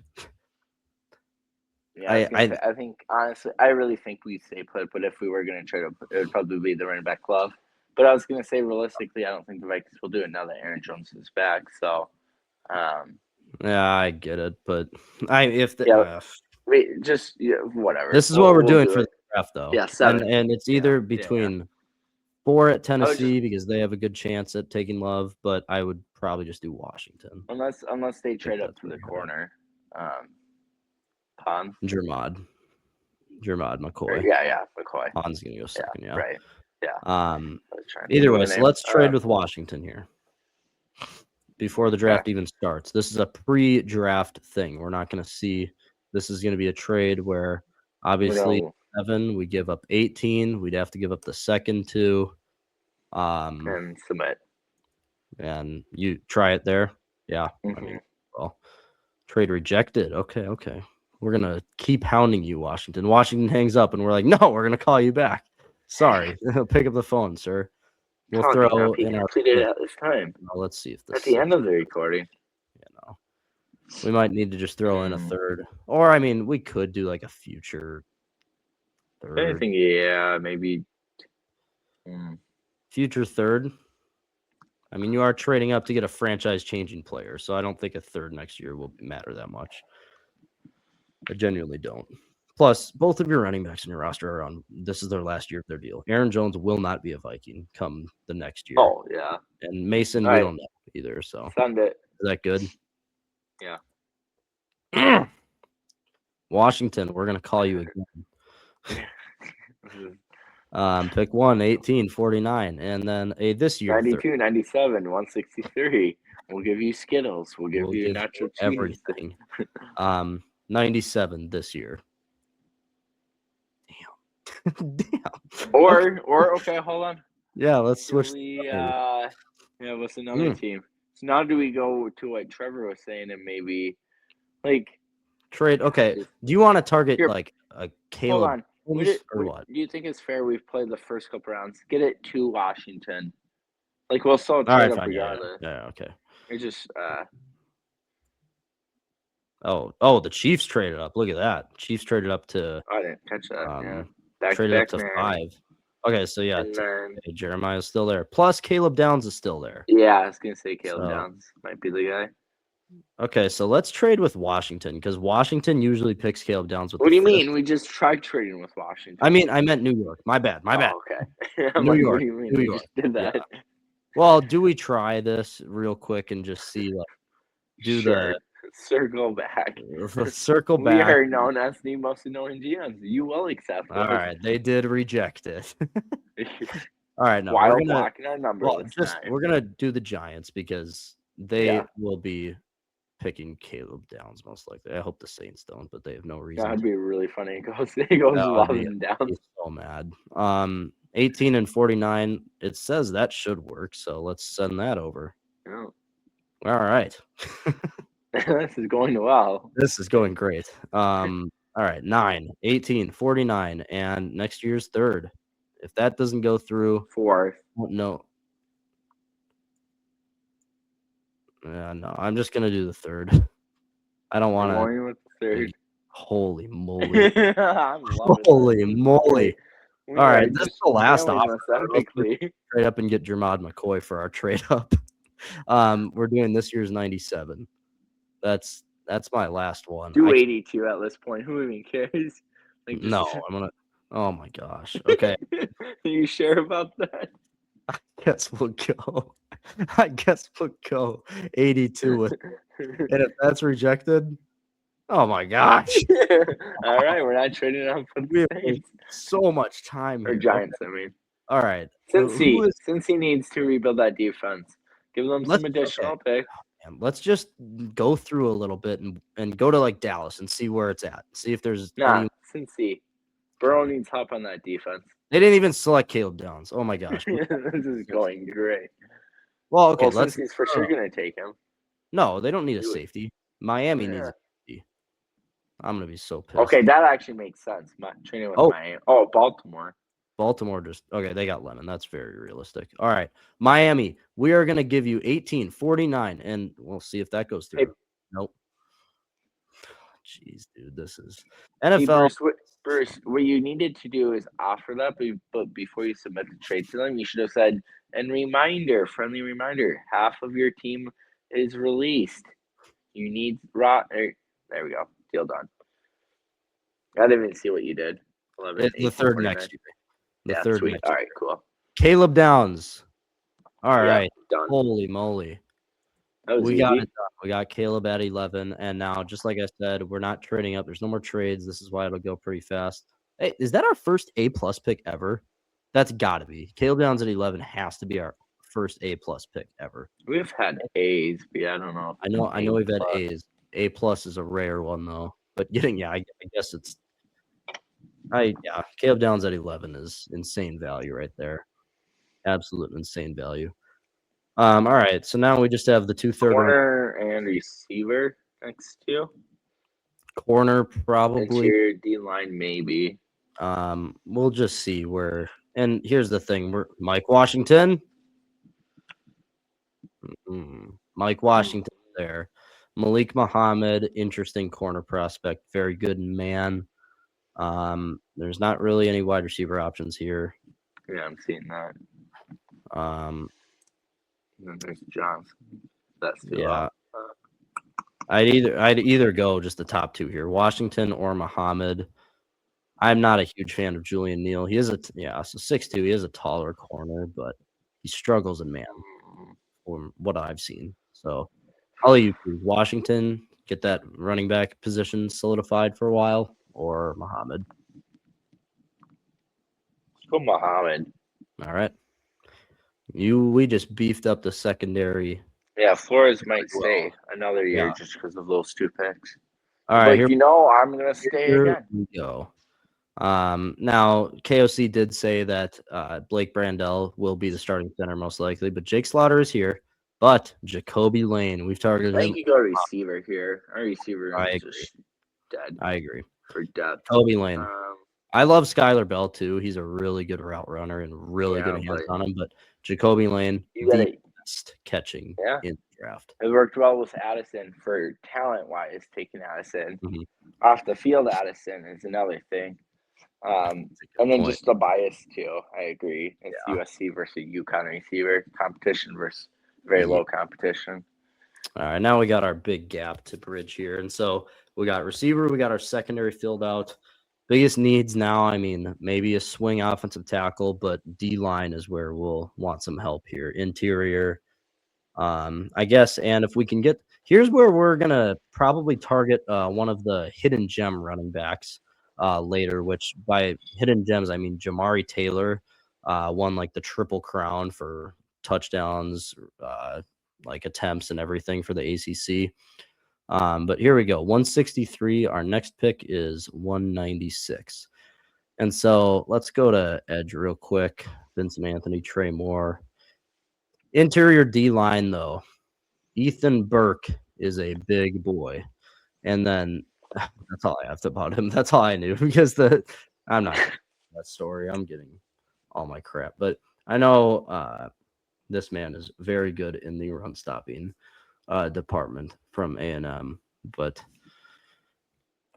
yeah, I think honestly, I really think we'd stay put. But if we were going to trade up, it would probably be the running back Love. But I was going to say realistically, I don't think the Vikings will do it now that Aaron Jones is back. So, yeah, I get it, but whatever. This is what we're doing for the draft, though. Yeah, 7. And it's either between 4 at Tennessee because they have a good chance at taking Love, but I would probably just do Washington unless they trade up to the corner. Pond. Jermod McCoy. Yeah, McCoy. Pond's gonna go second. Yeah, right. Yeah. Either way, so let's trade with Washington here before the draft even starts. This is a pre-draft thing. We're not going to see. This is going to be a trade where obviously 7, we give up 18. We'd have to give up the second 2. And submit. And you try it there. Yeah. I mean, well, trade rejected. Okay. We're going to keep hounding you, Washington. Washington hangs up and we're like, no, we're going to call you back. Sorry. Pick up the phone, sir. We'll throw in our completed at this time. Let's see if this at the end of the recording. We might need to just throw in a third, or I mean, we could do like a future third. I think maybe Future third. I mean, you are trading up to get a franchise-changing player, so I don't think a third next year will matter that much. I genuinely don't. Plus, both of your running backs in your roster are on. This is their last year of their deal. Aaron Jones will not be a Viking come the next year. Oh, yeah. And Mason, All we right. don't know either. So Send it. is that good? Yeah. Washington, we're gonna call you again. Pick 1, 18, 49, and then this year 92, 97, 163. We'll give you Skittles. We'll give you nacho cheese. everything. 97 this year. Damn. Or okay, hold on. Yeah, let's switch. What's another team? So now do we go to what Trevor was saying and maybe like trade? Okay. Do you want to target Here, like a Caleb hold on. or what? Do you think it's fair we've played the first couple rounds? Get it to Washington. Like we'll still trade up regardless. Yeah, okay. It's just Oh, the Chiefs traded up. Look at that. Chiefs traded up to I didn't catch that. traded up to 5. Okay, so yeah, Jeremiah's still there. Plus Caleb Downs is still there. Yeah, I was gonna say Caleb Downs might be the guy. Okay, so let's trade with Washington because Washington usually picks Caleb Downs with. What do you mean? We just tried trading with Washington. I meant New York. My bad. Okay. New York. What do you mean? New We York. just did that. Yeah. Well, do we try this real quick and just see the circle back? Circle back. We are known as the most annoying GMs. You will accept it. All right, they did reject it. All right, no, while blocking our number. We're gonna do the Giants because they will be picking Caleb Downs most likely. I hope the Saints don't, but they have no reason. That'd be really funny. It goes up and down. He's so mad. 18 and 49. It says that should work, so let's send that over. Yeah. All right. This is going well. This is going great. All right, 9, 18, 49, and next year's third. If that doesn't go through, 4th. No. No, I'm just gonna do the third. I don't want to. Third. Holy moly! Holy moly! All right, this is the last offer. Trade up and get Jermod McCoy for our trade up. We're doing this year's 97. That's my last one. Do 82 at this point. Who even cares? No, I'm gonna. Oh my gosh. Okay. Are you sure about that? I guess we'll go 82 with, and if that's rejected, oh my gosh. All right, we're not trading up for the Saints. So much time or here. Giants, I mean. All right. Since he needs to rebuild that defense, give them some additional picks. Let's just go through a little bit and go to like Dallas and see where it's at. See if there's Cincy. Burrow needs help on that defense. They didn't even select Caleb Downs. Oh my gosh. This is going great. Well, okay, let's. Cincy's for sure gonna take him. No, they don't need a safety. Miami needs a safety. I'm gonna be so pissed. Okay, that actually makes sense. Training with Miami. Oh, Baltimore. Baltimore they got Lemon. That's very realistic. All right. Miami, we are going to give you 18, 49, and we'll see if that goes through. Hey. Nope. Jeez, dude, this is NFL. Hey, Bruce, what you needed to do is offer that, but before you submit the trade to them, you should have said, and friendly reminder, half of your team is released. You need there we go. Deal done. I didn't even see what you did. 11, the third next year. Third sweet. All right, cool. Caleb Downs. All right. Done. Holy moly. We got it done. We got Caleb at 11. And now, just like I said, we're not trading up. There's no more trades. This is why it'll go pretty fast. Hey, is that our first A-plus pick ever? That's got to be. Caleb Downs at 11 has to be our first A-plus pick ever. We've had A's, but I don't know. I know we've had A's. A-plus is a rare one, though. But I guess it's. Caleb Downs at 11 is insane value right there. Absolute insane value. All right, so now we just have the 2 third corner and receiver next to you. Corner probably. Interior D line maybe. We'll just see where. And here's the thing: we're Mike Washington. Mike Washington there. Malik Muhammad, interesting corner prospect, very good man. There's not really any wide receiver options here. Yeah, I'm seeing that. Um, And then there's Johnson. That's too yeah, low. I'd either go just the top two here, Washington or Muhammad. I'm not a huge fan of Julian Neal. He is so 6'2". He is a taller corner, but he struggles in man from what I've seen. So I'll you choose Washington, get that running back position solidified for a while, or Muhammad. Let's go Muhammad. All right. We just beefed up the secondary. Yeah, Flores might well. stay another year Yeah. just because of those 2 picks. All right, Like, I'm going to stay here again. we go. Now KOC did say that Blake Brandel will be the starting center most likely, but Jake Slaughter is here. But Jacoby Lane, we've targeted I him. think you go receiver here. Our receiver room is just dead I agree. for depth. Jacoby Lane. I love Skylar Bell too. He's a really good route runner and really good hands on him. But Jacoby Lane, the best catching in the draft. It worked well with Addison for talent wise. Taking Addison off the field, Addison is another thing. And then just the bias too. I agree. It's USC versus UConn receiver competition versus very low competition. All right, now we got our big gap to bridge here, and so we got receiver, we got our secondary filled out. Biggest needs now, I mean, maybe a swing offensive tackle, but D-line is where we'll want some help here. Interior, I guess, and if we can get – here's where we're going to probably target one of the hidden gem running backs later, which by hidden gems, I mean Jamari Taylor won like the Triple Crown for touchdowns, like attempts and everything for the ACC. But here we go. 163. Our next pick is 196. And so let's go to edge real quick. Vincent Anthony, Trey Moore. Interior D-line, though. Ethan Burke is a big boy. And then that's all I have about him. That's all I knew because I'm not that story. I'm getting all my crap. But I know this man is very good in the run stopping department from A&M, but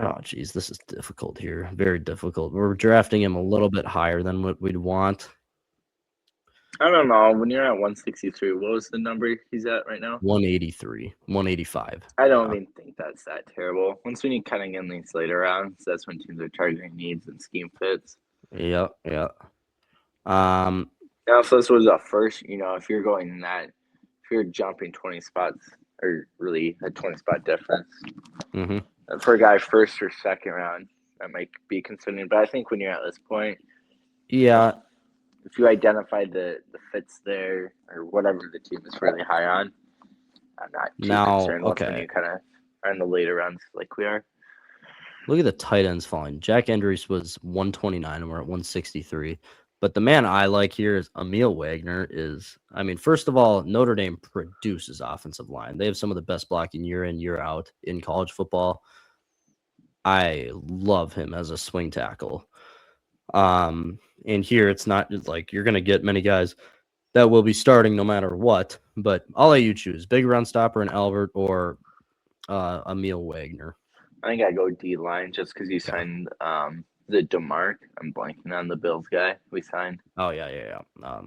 oh geez, this is difficult here. Very difficult. We're drafting him a little bit higher than what we'd want. I don't know. When you're at 163, what was the number he's at right now? 183, 185. I don't even think that's that terrible. Once we need cutting in these later rounds, that's when teams are targeting needs and scheme fits. Yeah. Now, so this was a first, if you're going in that, if you're jumping 20 spots, or really a 20 spot difference, for a guy first or second round, that might be concerning. But I think when you're at this point, if you identify the fits there or whatever the team is really high on, I'm not too concerned when you kind of are in the later rounds like we are. Look at the tight ends falling. Jack Andrews was 129 and we're at 163. But the man I like here is Emil Wagner first of all, Notre Dame produces offensive line. They have some of the best blocking year in, year out in college football. I love him as a swing tackle. And here it's not like you're going to get many guys that will be starting no matter what, but I'll let you choose. Big run stopper in Albert or Emil Wagner. I think I go D-line just because you signed the DeMarc. I'm blanking on the Bills guy we signed. Oh, yeah. I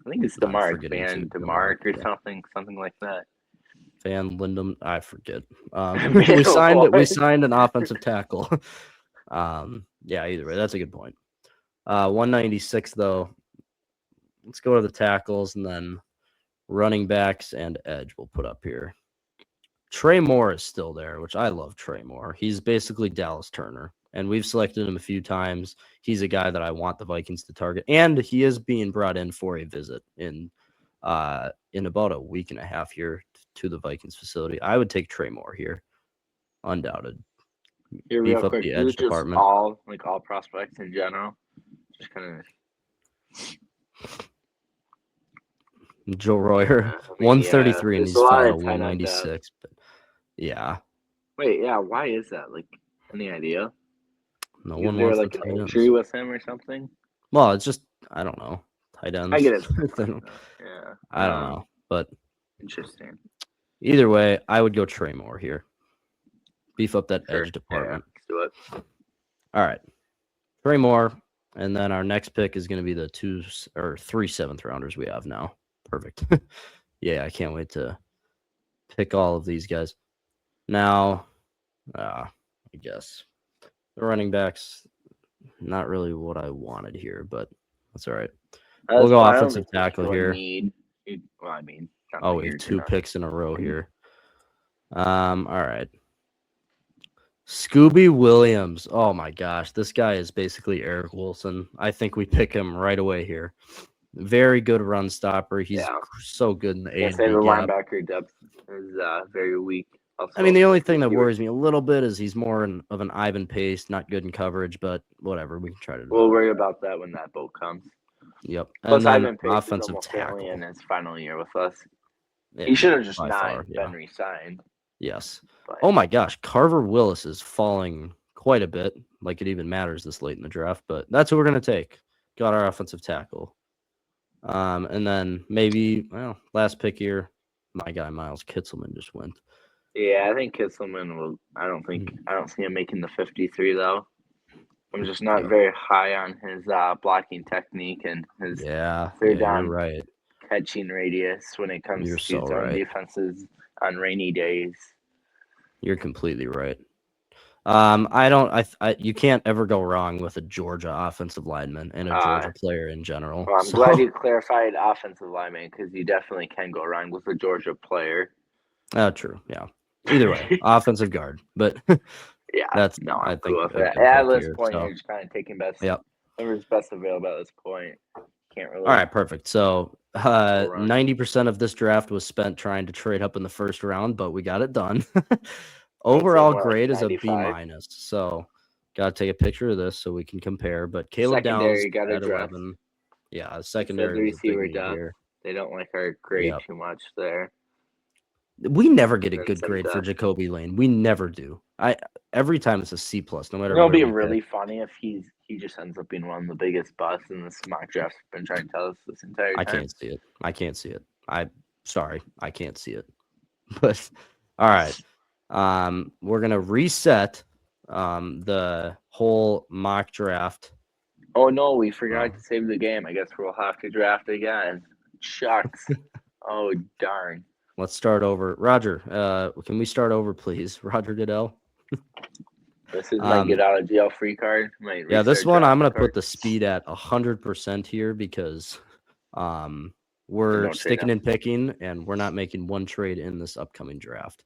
think it's DeMarc, Van DeMarc or something like that. Van Lindem, I forget. We signed an offensive tackle. Either way, that's a good point. 196 though. Let's go to the tackles and then running backs and edge we'll put up here. Trey Moore is still there, which I love Trey Moore. He's basically Dallas Turner, and we've selected him a few times. He's a guy that I want the Vikings to target, and he is being brought in for a visit in about a week and a half here to the Vikings facility. I would take Trey Moore here, undoubted. Here, real quick, the edge department. All prospects in general, just kind of. Joe Royer, 133, and he's falling 196. But yeah. Wait, yeah. Why is that? Like, any idea? No one wants like an injury with him or something. Well, it's just I don't know. Tight ends. I get it. Yeah. I don't know, but interesting. Either way, I would go Trey Moore here. Beef up that edge department. Yeah, let's do it. All right. Trey Moore, And then our next pick is going to be the 3 7th rounders we have now. Perfect. Yeah, I can't wait to pick all of these guys. Now, I guess the running backs, not really what I wanted here, but that's all right. We'll go offensive tackle here. Well, I mean, oh, we have 2 picks in a row here. All right. Scooby Williams. Oh my gosh, this guy is basically Eric Wilson. I think we pick him right away here. Very good run stopper. He's so good in the A and B the gap. linebacker depth is very weak. Also, I mean, the only thing that worries me a little bit is he's more of an Ivan Pace, not good in coverage, but whatever. We can try to. We'll worry about that when that boat comes. Yep. Plus, and then Ivan Pace offensive is tackle in his final year with us. Yeah, he should have just by not far, been re-signed. Yes. But Oh my gosh, Carver Willis is falling quite a bit. Like it even matters this late in the draft, but that's who we're gonna take. Got our offensive tackle. And then maybe last pick here, my guy Miles Kitselman just went. yeah, I think Kitselman will. I don't see him making the 53 though. I'm just not very high on his blocking technique and his third down you're right. catching radius when it comes You're to so throwing right. defenses on rainy days. You're completely right. You can't ever go wrong with a Georgia offensive lineman and a Georgia player in general. Well, I'm glad you clarified offensive lineman because you definitely can go wrong with a Georgia player. True. Yeah. Either way, offensive guard, but yeah, that's I'm cool with that. At this point, you're just kind of taking whoever's best available at this point. Can't really. All right, perfect. So 90% of this draft was spent trying to trade up in the first round, but we got it done. Overall grade is a B-. So got to take a picture of this so we can compare. But Caleb Downs at 11. Yeah, secondary is a big here. They don't like our grade too much there. We never get a good grade for Jacoby Lane. We never do. Every time it's a C+, no matter. It'll be really funny if he just ends up being one of the biggest busts in this mock draft. Been trying to tell us this entire time. I can't see it. I'm sorry, I can't see it. But all right, we're gonna reset the whole mock draft. Oh no, we forgot to save the game. I guess we'll have to draft again. Shucks. Oh darn. Let's start over. Roger, can we start over, please? Roger Goodell. This is my get out of jail free card. This one I'm going to put the speed at 100% here because we're sticking and picking, and we're not making one trade in this upcoming draft.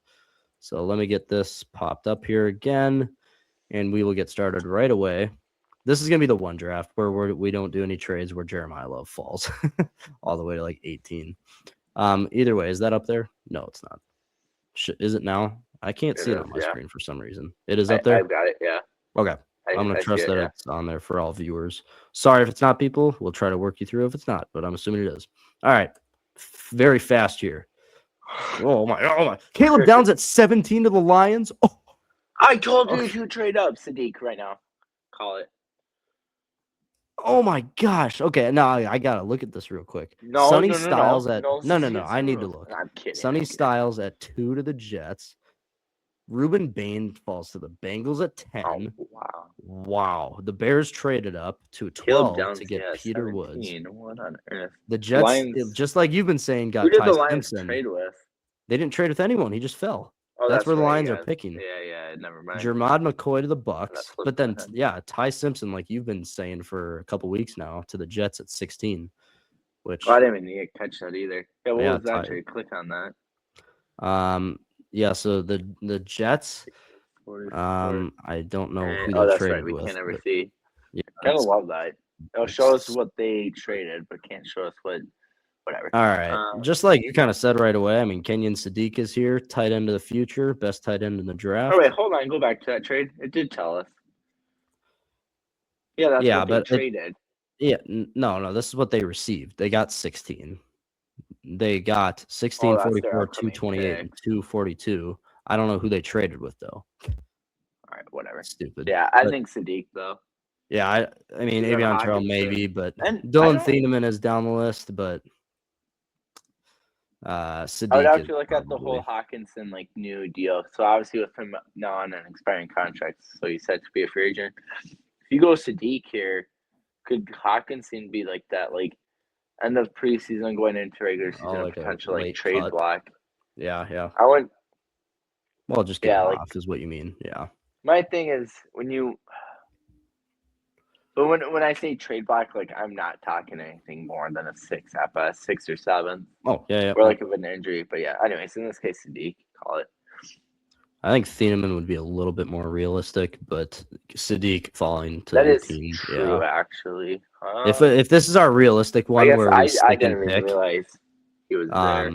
So let me get this popped up here again, and we will get started right away. This is going to be the one draft where we don't do any trades where Jeremiah Love falls all the way to like 18. Either way, is that up there? No, it's not. Is it now? I can't see it on my screen for some reason. It is up there? I've got it, yeah. Okay. I'm going to trust that it's on there for all viewers. Sorry if it's not, people. We'll try to work you through if it's not, but I'm assuming it is. All right. Very fast here. Oh, my. Caleb Downs at 17 to the Lions. Oh. I told you to trade up, Sadiq, right now. Call it. Oh my gosh. Okay, now I gotta look at this real quick. No, Sonny no, Styles no, at no. I need to look. I'm kidding. Sonny Styles at 2 to the Jets. Ruben Bain falls to the Bengals at 10. Oh, wow. The Bears traded up to 12 to get Peter 17. Woods. What on earth? The Jets, Lions, just like you've been saying, got who did Ty the Lions Simpson. Trade with? They didn't trade with anyone. He just fell. Oh, that's where the Lions are picking. Yeah, never mind. Jermod McCoy to the Bucks. But then, Ty Simpson, like you've been saying for a couple weeks now, to the Jets at 16. Which I didn't even need to catch that either. Yeah, what was that trade? Click on that. So the Jets, 44. I don't know who they traded with. We can't ever see. Yeah, kind of love that. It'll show us what they traded, but can't show us whatever. All right. Just like you kind of said right away, I mean, Kenyon Sadiq is here, tight end of the future, best tight end in the draft. Oh, wait, hold on. Go back to that trade. It did tell us. Yeah, that's what they traded. No, this is what they received. They got 16. They got 16, 44, 228, and 242. I don't know who they traded with, though. All right, whatever. Stupid. Yeah, I think Sadiq, though. Yeah, I mean, Avion Terrell maybe, but Dylan Thieneman is down the list, but Sadiq I would actually look at the whole Hawkinson new deal. So obviously with him now on an expiring contract, so he's set to be a free agent. If you go Sadiq here, Could Hawkinson be like that, like end of preseason going into regular season, like a potential like late trade cut. block? Yeah. I wouldn't. Well, just get Yeah, him like off is what you mean. Yeah. my thing is but when I say trade block, like I'm not talking anything more than a 6 at best, 6 or 7, Oh, yeah. or like of an injury. But yeah, anyways, in this case, Sadiq, call it. I think Thieneman would be a little bit more realistic, but Sadiq falling to That is 18. true, Yeah. actually. If this is our realistic I one guess where we I stick didn't and even pick, realize he was there.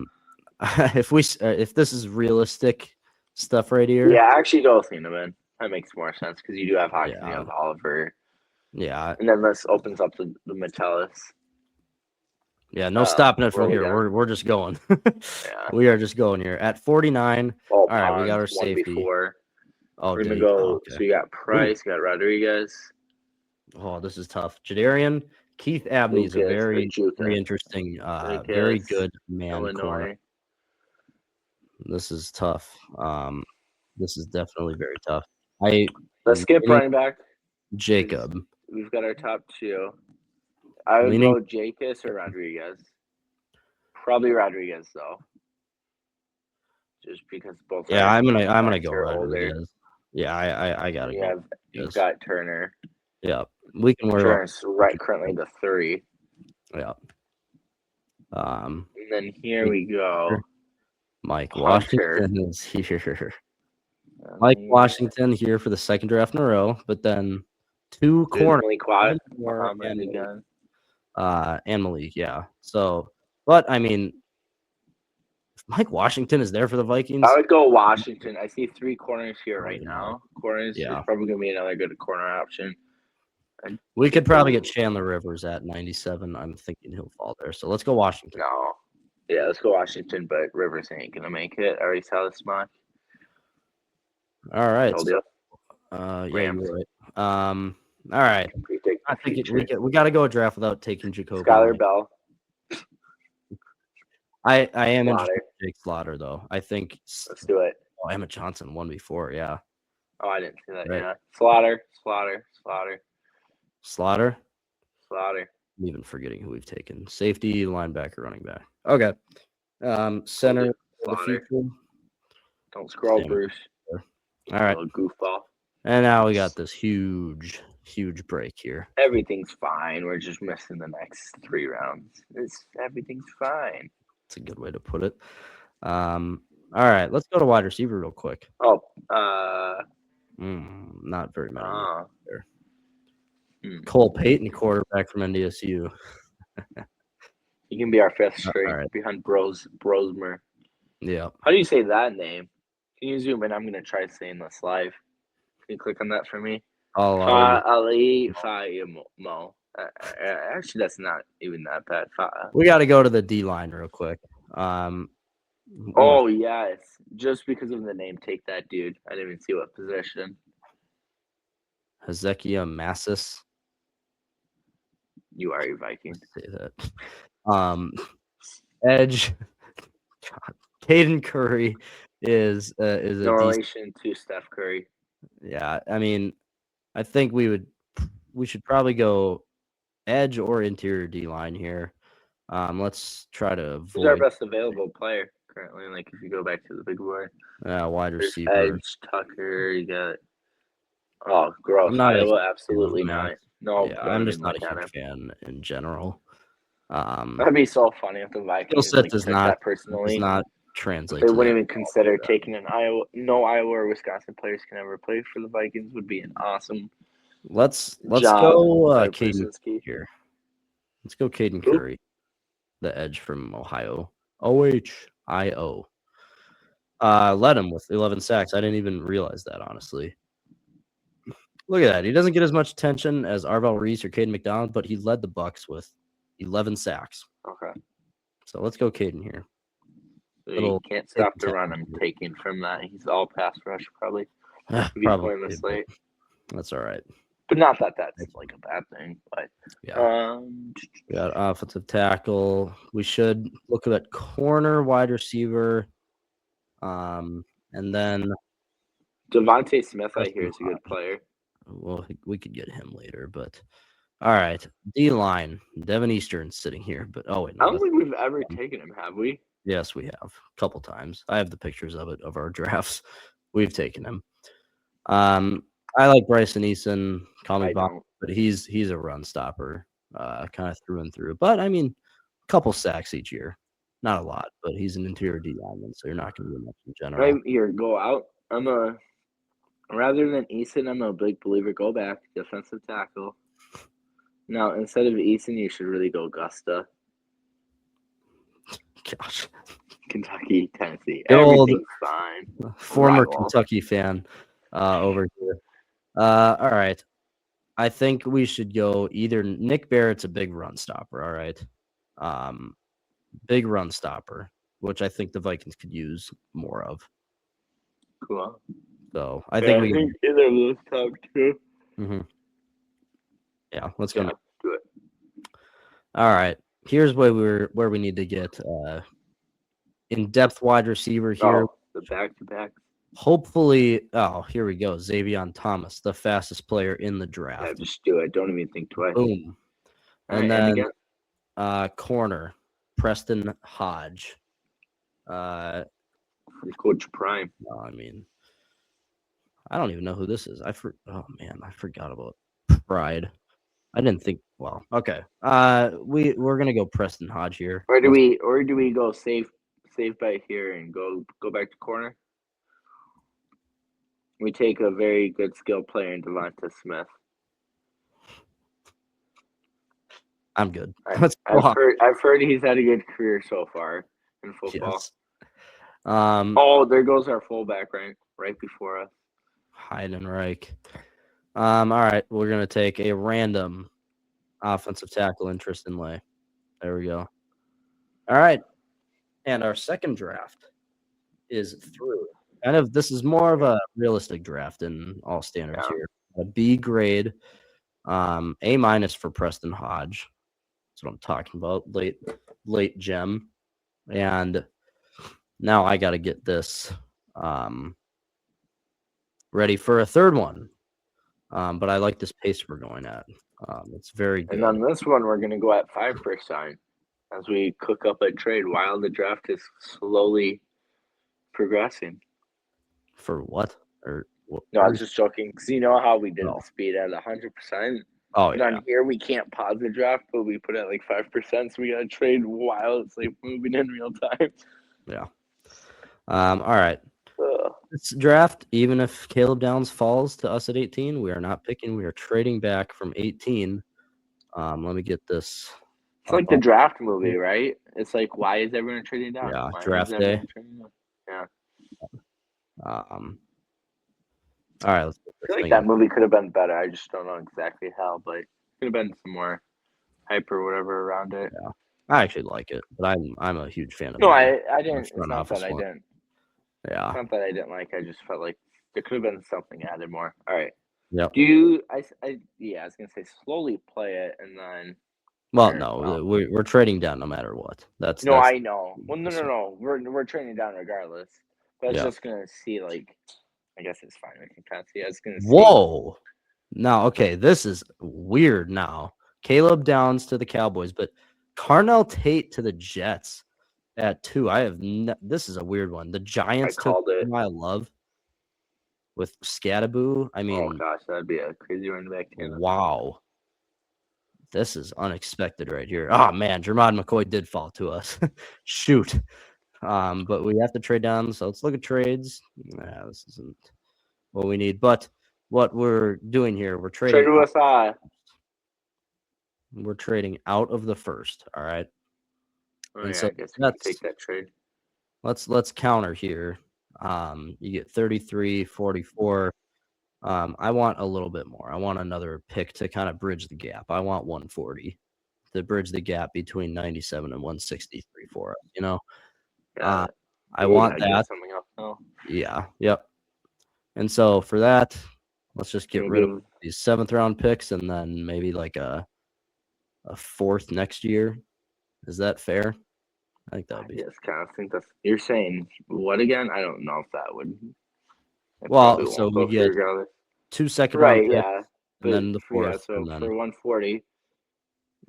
if this is realistic stuff right here, Yeah, actually, go with Thieneman. That makes more sense because you do have Hawkins, you have Oliver, yeah, and then this opens up the Metellus. yeah, no stopping it from where we here. got- We're just going. Yeah. We are just going here at 49. All right, we got our Ponds, one safety. before. Oh, We're did gonna he? go. Oh, okay. So you got Price, you got Rodriguez. Oh, this is tough. Jadarian, Keith Abney is a Lucas, or very Jukas. interesting, very Lucas, good man Illinois. corner. This is tough. This is definitely very tough. Let's skip running back. Jacob. We've got our top 2. I would go Jacobs or Rodriguez. Probably Rodriguez though, just because both. Yeah, I'm gonna backs go are Rodriguez. older. Yeah, I gotta go. You've got Turner. Yeah, we can worry about. Turner's currently the 3. Yeah. And then here we go. Mike Hunter. Washington is here. Mike Washington here for the second draft in a row, but then 2 corners. And Malik, yeah. So, but I mean, if Mike Washington is there for the Vikings, I would go Washington. I see 3 corners here right Yeah. now. Corners is probably gonna be another good corner option. We could probably get Chandler Rivers at 97. I'm thinking he'll fall there. So let's go Washington. No. Yeah, let's go Washington, but Rivers ain't gonna make it. I already saw this mock. All right. Told you. Yeah, you're right. All right. I think we got to go a draft without taking Jacoby. Skylar Bell. I am interested in Jake Slaughter though. I think. Let's do it. Oh, Emmett Johnson won before. Yeah. Oh, I didn't see that. Right. Yeah. Slaughter. I'm even forgetting who we've taken. Safety, linebacker, running back. Okay. Center for the future. Don't scroll, Bruce. All right. Goofball. And now we got this huge break here. Everything's fine. We're just missing the next 3 rounds. Everything's fine. That's a good way to put it. All right, let's go to wide receiver real quick. Oh, not very many. There. Cole Payton, quarterback from NDSU. He can be our 5th string behind Brosmer. Yeah. How do you say that name? Can you zoom in? I'm gonna try saying this live. Can you click on that for me? Ali Fayemo. Actually, that's not even that bad. We got to go to the D line real quick. Oh yes, just because of the name, take that dude. I didn't even see what position. Hezekiah Massis. You are a Viking. Say that. Edge. God. Caden Curry is no relation to Steph Curry. Yeah, I mean, I think we should probably go edge or interior D line here. Let's try to avoid. Who's our best available player currently? Like if you go back to the big board. Wide receiver. Edge, Tucker, you got. Oh, gross! Iowa, absolutely not. No, yeah, I'm just not a huge fan in general. That'd be so funny if the Vikings skill set does not translate. They wouldn't even consider taking an Iowa. No Iowa or Wisconsin players can ever play for the Vikings. Would be an awesome. Let's go Caden here. Let's go Caden Curry, the edge from Ohio. OHIO. Led him with 11 sacks. I didn't even realize that, honestly. Look at that. He doesn't get as much attention as Arvell Reese or Caden McDonald, but he led the Bucks with 11 sacks. Okay. So let's go Caden here. So you can't stop the run I'm taking from that. He's all pass rush, probably. Probably. This late. That's all right. But not that that's like a bad thing. But yeah. We got offensive tackle. We should look at corner, wide receiver. And then Devontae Smith, I hear, is a good player. Well, we could get him later, but All right, D line. Devin Eastern sitting here, but oh wait, I no, don't think we've ever taken him, have we? yes, we have a couple times. I have the pictures of it of our drafts. We've taken him. I like Bryson Eason. Call me I Bob, don't. but he's a run stopper, kind of through and through. But I mean, a couple sacks each year, not a lot. But he's an interior D lineman, so you're not going to get much in general. Right here, go out. Rather than Eason, I'm a big believer. Go back, defensive tackle. Now, instead of Eason, you should really go Gusta. Gosh, Kentucky, Tennessee. Good old Everything's fine. former Rival. Kentucky fan over here. All right. I think we should go either Nick Barrett's a big run stopper, all right. Big run stopper, which I think the Vikings could use more of. Cool. So I think we think either of those top two. Mhm. Yeah, let's go. Yeah, do it. All right. Here's where we need to get in-depth wide receiver here. Oh, the back-to-back. Hopefully, here we go. Xavier Thomas, the fastest player in the draft. Yeah, just do it. Don't even think twice. Boom. All And right, then corner, Preston Hodge. For Coach Prime. I mean, I don't even know who this is. I forgot about Pride. I didn't think. Well, okay. We're gonna go Preston Hodge here. Or do we go save bet here and go back to corner? We take a very good skill player in Devonta Smith. I'm good. I've heard he's had a good career so far in football. Yes. There goes our fullback right before us. Heidenreich. All right, we're gonna take a random offensive tackle in Tristan Lay. There we go. All right, and our second draft is through. This is more of a realistic draft in all standards here. A B grade, A- for Preston Hodge. That's what I'm talking about. Late gem, and now I got to get this ready for a third one. But I like this pace we're going at. It's very good. And on this one, we're going to go at 5% as we cook up a trade while the draft is slowly progressing. For what? Or what? No, I was just joking. Because you know how we did the speed at 100%? Oh, but yeah. on here, we can't pause the draft, but we put it at like 5%. So we got to trade while it's like moving in real time. Yeah. All right. This draft, even if Caleb Downs falls to us at 18, we are not picking. We are trading back from 18. Let me get this. It's like the draft movie, right? It's like, why is everyone trading down? Yeah, why draft day. Yeah. All right. Let's I feel like that movie could have been better. I just don't know exactly how, but it could have been some more hype or whatever around it. Yeah, I actually like it, but I'm a huge fan of. No, I didn't. It's not that I didn't. Yeah. It's not that I didn't like. I just felt like there could have been something added more. All right. Yep. I was gonna say slowly play it and then. Well, no, we're trading down no matter what. That's I know. Well, no. We're trading down regardless. But it's just gonna see like. I guess it's fine. I can kind of see. I was gonna. Whoa. Now, okay, this is weird. Now, Caleb Downs to the Cowboys, but Carnell Tate to the Jets at 2. This is a weird one. The Giants I love with Scadaboo. I mean, oh gosh, that'd be a crazy running back. Wow. This is unexpected right here. Oh man, Jermod McCoy did fall to us. Shoot. But we have to trade down. So let's look at trades. Nah, this isn't what we need. But what we're doing here, we're trading. Trade with We're trading out of the first. All right. Oh, and so I guess we can take that trade. Let's counter here. You get 33, 44. I want a little bit more. I want another pick to kind of bridge the gap. I want 140 to bridge the gap between 97 and 163 for us. You know, I want that. Something else now. Yeah. Yep. And so for that, let's just get rid of these 7th round picks and then maybe like a 4th next year. Is that fair? I think that would be. Yes, kind of think that's. You're saying what again? I don't know if that would. Well, so we get 2 second round picks, yeah, and then the 4th. Yeah, so for 140,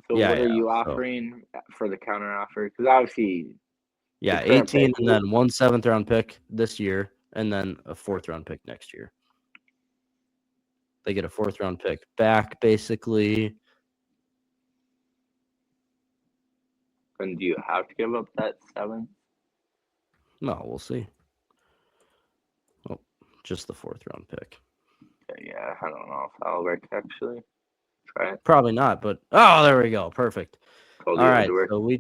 So Yeah, what are yeah. you So offering for the counter offer? Because obviously yeah, the current 18 pick, and then 1 7th round pick this year, and then a 4th round pick next year. They get a 4th round pick back, basically. and do you have to give up that 7? No, we'll see. Oh, just the 4th round pick. Yeah, I don't know if that'll work actually. Try it. Probably not, but oh, there we go. Perfect. Told All you it right, would work. so we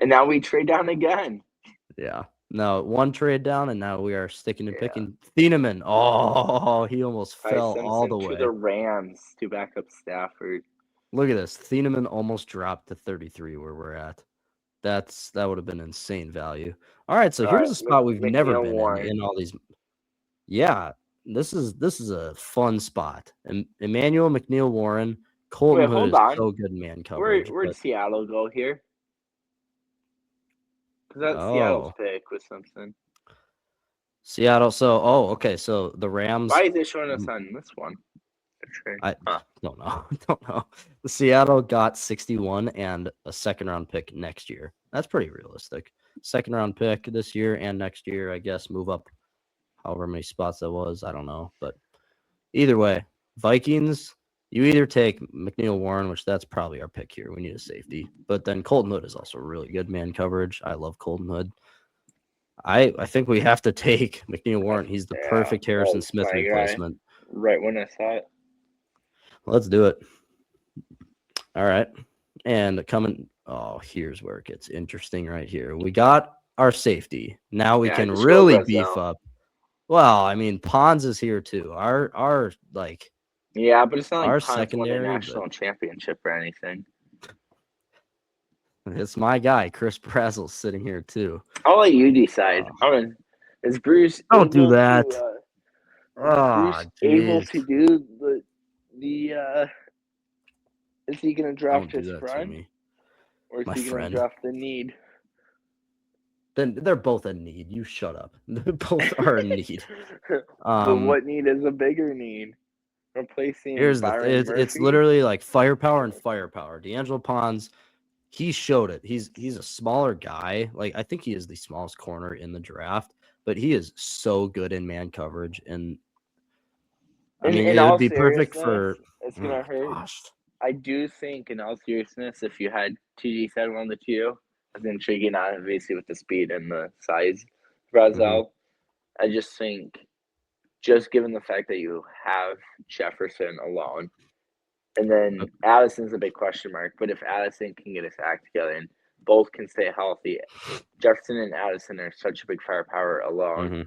And now we trade down again. yeah. No, one trade down, and now we are sticking and Yeah. picking Thieneman. Oh, he almost Ty fell all Simpson the to way. the Rams to back up Stafford. Look at this. Thieneman almost dropped to 33 where we're at. That would have been insane value. All right, so here's a spot we've never McNeil been Warren. in all these. Yeah, this is a fun spot. And Emmanuel McNeil Warren, Colton Wait, Hood hold is on. so good in man coverage. Where'd but- Seattle go here? Because that's Seattle's oh, pick with Simpson. Seattle. So okay. So the Rams. Why is it showing us on this one? I don't know. Don't know. The Seattle got 61 and a 2nd round pick next year. That's pretty realistic. 2nd round pick this year and next year, I guess, move up however many spots that was. I don't know. But either way, Vikings, you either take McNeil Warren, which that's probably our pick here. We need a safety. But then Colton Hood is also really good man coverage. I love Colton Hood. I think we have to take McNeil Warren. He's the perfect Harrison that's Smith my guy. replacement. Right when I saw it. Let's do it. All right. And coming, here's where it gets interesting right here. We got our safety. Now we can just really go beef Brazel. up. Well, I mean, Pons is here too. Our like Yeah, but it's not our like Pons won a secondary, national championship or anything. it's my guy, Chris Brazel's sitting here too. I'll let you decide. Is Bruce Don't do able that. to, Oh, able jeez. to do the is he gonna draft Don't do his that to friend me. or is My he gonna friend. draft the need? Then they're both a need. You shut up. They both are a need. But what need is a bigger need? Replacing Here's the Byron it's Murphy? literally like firepower and firepower. D'Angelo Pons, he showed it. He's a smaller guy. Like I think he is the smallest corner in the draft, but he is so good in man coverage. And I mean, in it all would be perfect seriousness, for. it's gonna hurt. Gosh. I do think, in all seriousness, if you had TG7 on the 2, as intriguing, obviously, with the speed and the size, Brazel, I just think, just given the fact that you have Jefferson alone, and then Addison's a big question mark, but if Addison can get his act together and both can stay healthy, Jefferson and Addison are such a big firepower alone.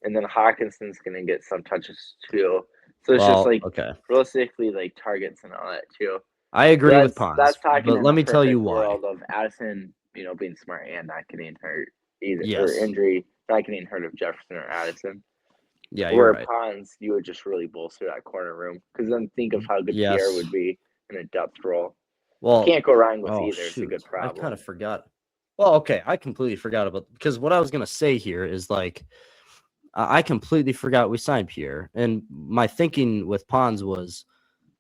And then Hawkinson's going to get some touches too. So it's just like realistically, like targets and all that too. I agree with Pons. That's talking but in let a me tell you perfect why. world of Addison, being smart and not getting hurt either, or Yes. injury, not getting hurt of Jefferson or Addison. Yeah, you're Where right. Pons, you would just really bolster that corner room because then think of how good Pierre would be in a depth role. Well, can't go wrong with either. Shoot. It's a good problem. I kind of forgot. Well, okay, I completely forgot about because what I was gonna say here is like I completely forgot we signed Pierre, and my thinking with Pons was,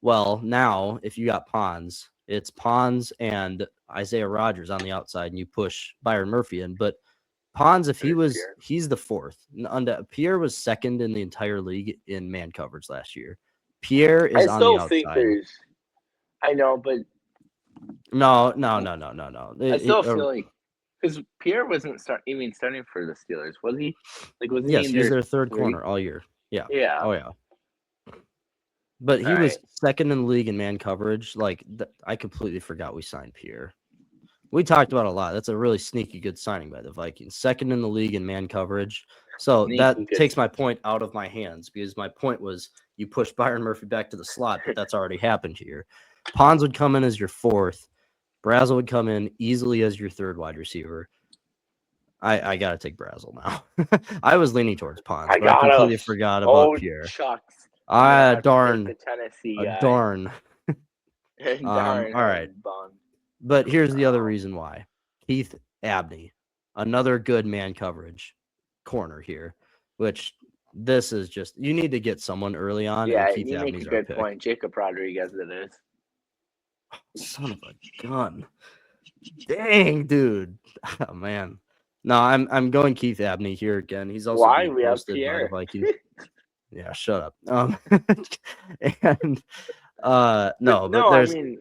well, now if you got Pons, it's Pons and Isaiah Rodgers on the outside, and you push Byron Murphy in. But Pons, if he's the 4th. Pierre was 2nd in the entire league in man coverage last year. Pierre is on the outside. Think there's. I know, but no. I still feel like because Pierre wasn't starting for the Steelers, was he? Like, was yes, he he's their 3rd corner all year. Yeah. Yeah. Oh yeah. But he was 2nd in the league in man coverage. Like I completely forgot we signed Pierre. We talked about it a lot. That's a really sneaky good signing by the Vikings. 2nd in the league in man coverage. So that takes my point out of my hands because my point was you push Byron Murphy back to the slot, but that's already happened here. Pons would come in as your 4th. Brazel would come in easily as your 3rd wide receiver. I got to take Brazel now. I was leaning towards Pons, but I completely forgot about Pierre. Shucks. Darn. The Tennessee guy. Darn. Darn. All right. But here's the other reason why. Keith Abney, another good man coverage corner here, which this is just you need to get someone early on. Yeah, and Keith you make a Abney's our good pick. point. Jacob Rodriguez, it is. Son of a gun! Dang, dude. Oh man. No, I'm going Keith Abney here again. He's also Why? being We have roasted by the Pierre. Vikings. Yeah, shut up. And no, but I there's mean,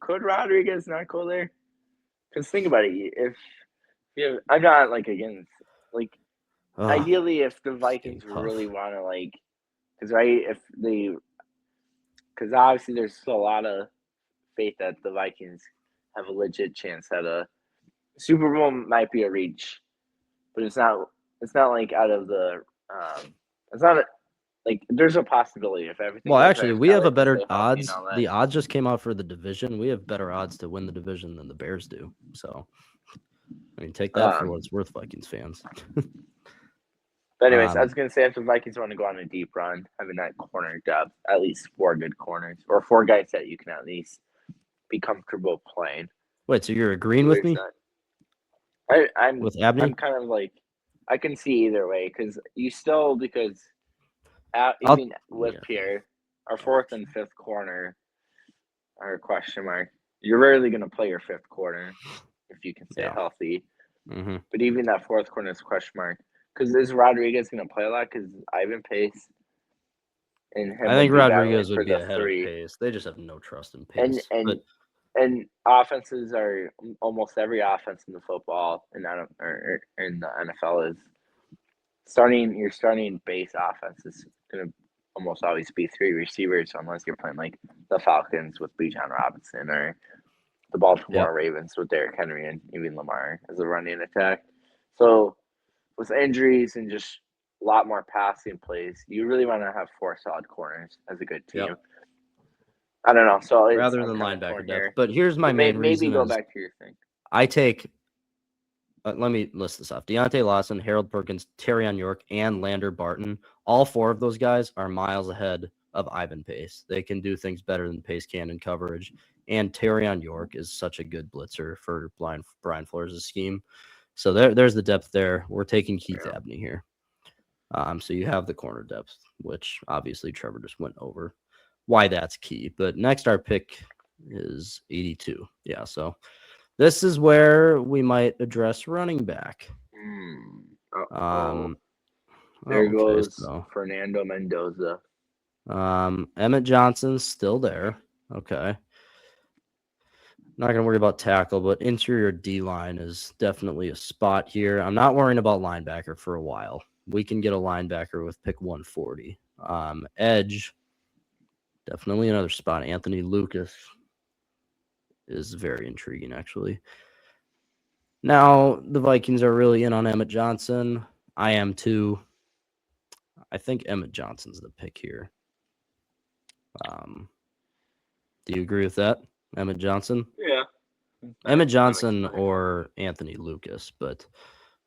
could Rodriguez not go there? Because think about it. If I'm not like against like ideally if the Vikings getting tough. really want to like, because obviously there's still a lot of faith that the Vikings have a legit chance at a Super Bowl. Might be a reach, but it's not. It's not like out of the. It's not like there's a possibility if everything. Well, goes actually, right, we have a Kyler can better stay healthy and odds. all that. The odds just came out for the division. We have better odds to win the division than the Bears do. So, I mean, take that for what it's worth, Vikings fans. But anyways, I was gonna say if the Vikings want to go on a deep run, having that corner depth, at least 4 good corners or 4 guys that you can at least be comfortable playing. Wait, so you're agreeing with me? I'm with Abney? I'm kind of like I can see either way because even with Pierre, our 4th and 5th corner are a question mark. You're rarely going to play your 5th corner if you can stay healthy. Mm-hmm. But even that 4th corner is a question mark. Because is Rodriguez going to play a lot? Because Ivan Pace and him. I think Rodriguez would would be ahead of Pace. They just have no trust in Pace. And offenses are almost every offense in the football in the NFL is your starting base offense is going to almost always be 3 receivers unless you're playing like the Falcons with Bijan Robinson or the Baltimore Ravens with Derrick Henry and even Lamar as a running attack. So with injuries and just a lot more passing plays, you really want to have 4 solid corners as a good team. Yep. I don't know. So rather than linebacker depth. But here's my main reason. Maybe go back to your thing. I take let me list this off. Deontay Lawson, Harold Perkins, Terrion York, and Lander Barton. All 4 of those guys are miles ahead of Ivan Pace. They can do things better than Pace can in coverage. And Terrion York is such a good blitzer for Brian Flores' scheme. So there's the depth there. We're taking Keith Abney here. So you have the corner depth, which obviously Trevor just went over why that's key. But next, our pick is 82. Yeah, so this is where we might address running back. There goes Fernando Mendoza. Emmett Johnson's still there. Okay. Not going to worry about tackle, but interior D-line is definitely a spot here. I'm not worrying about linebacker for a while. We can get a linebacker with pick 140. Edge, definitely another spot. Anthony Lucas is very intriguing, actually. Now, the Vikings are really in on Emmett Johnson. I am too. I think Emmett Johnson's the pick here. Do you agree with that? Emmett Johnson? Yeah. Emmett Johnson or Anthony Lucas, but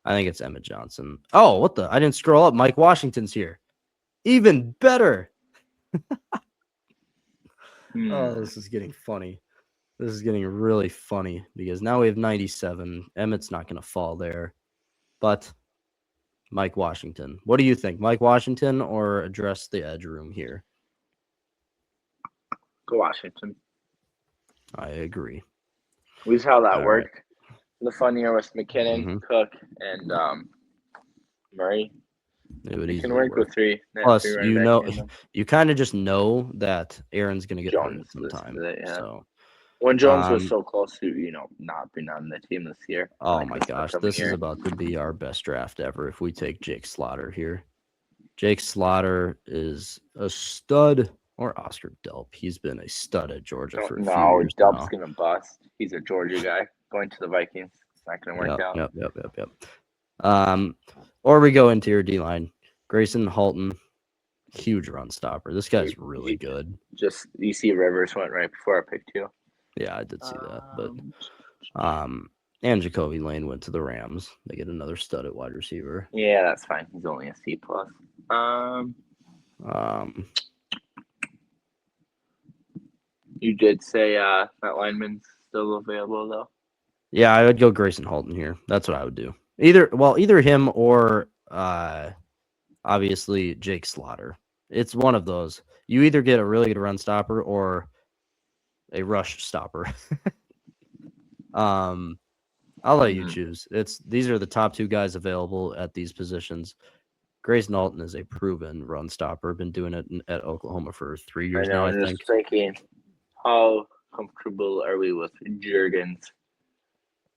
I think it's Emmett Johnson. Oh, what the? I didn't scroll up. Mike Washington's here. Even better. Oh, this is getting funny. This is getting really funny because now we have 97. Emmett's not going to fall there. But Mike Washington. What do you think? Mike Washington or address the edge room here? Go Washington. I agree. We saw how that worked. Right. The fun year was McKinnon, Cook, and Murray. It can work with 3. Plus, you kind of just know that Aaron's going to get hurt at some time. So when Jones was so close to not being on the team this year. Oh my gosh, this is about to be our best draft ever if we take Jake Slaughter here. Jake Slaughter is a stud. Or Oscar Delp. He's been a stud at Georgia for a few years now. Delp's going to bust. He's a Georgia guy going to the Vikings. It's not going to work out. Yep. Or we go into your D-line. Grayson Halton, huge run stopper. This guy's really good. Just you see Rivers went right before I picked you. Yeah, I did see that. But and Jacoby Lane went to the Rams. They get another stud at wide receiver. Yeah, that's fine. He's only a C+. You did say that lineman's still available, though? Yeah, I would go Grayson Halton here. That's what I would do. Either him or obviously Jake Slaughter. It's one of those. You either get a really good run stopper or a rush stopper. I'll let you choose. These are the top two guys available at these positions. Grayson Alton is a proven run stopper. Been doing it at Oklahoma for 3 years now, I I'm think. just thinking, how comfortable are we with Jurgens?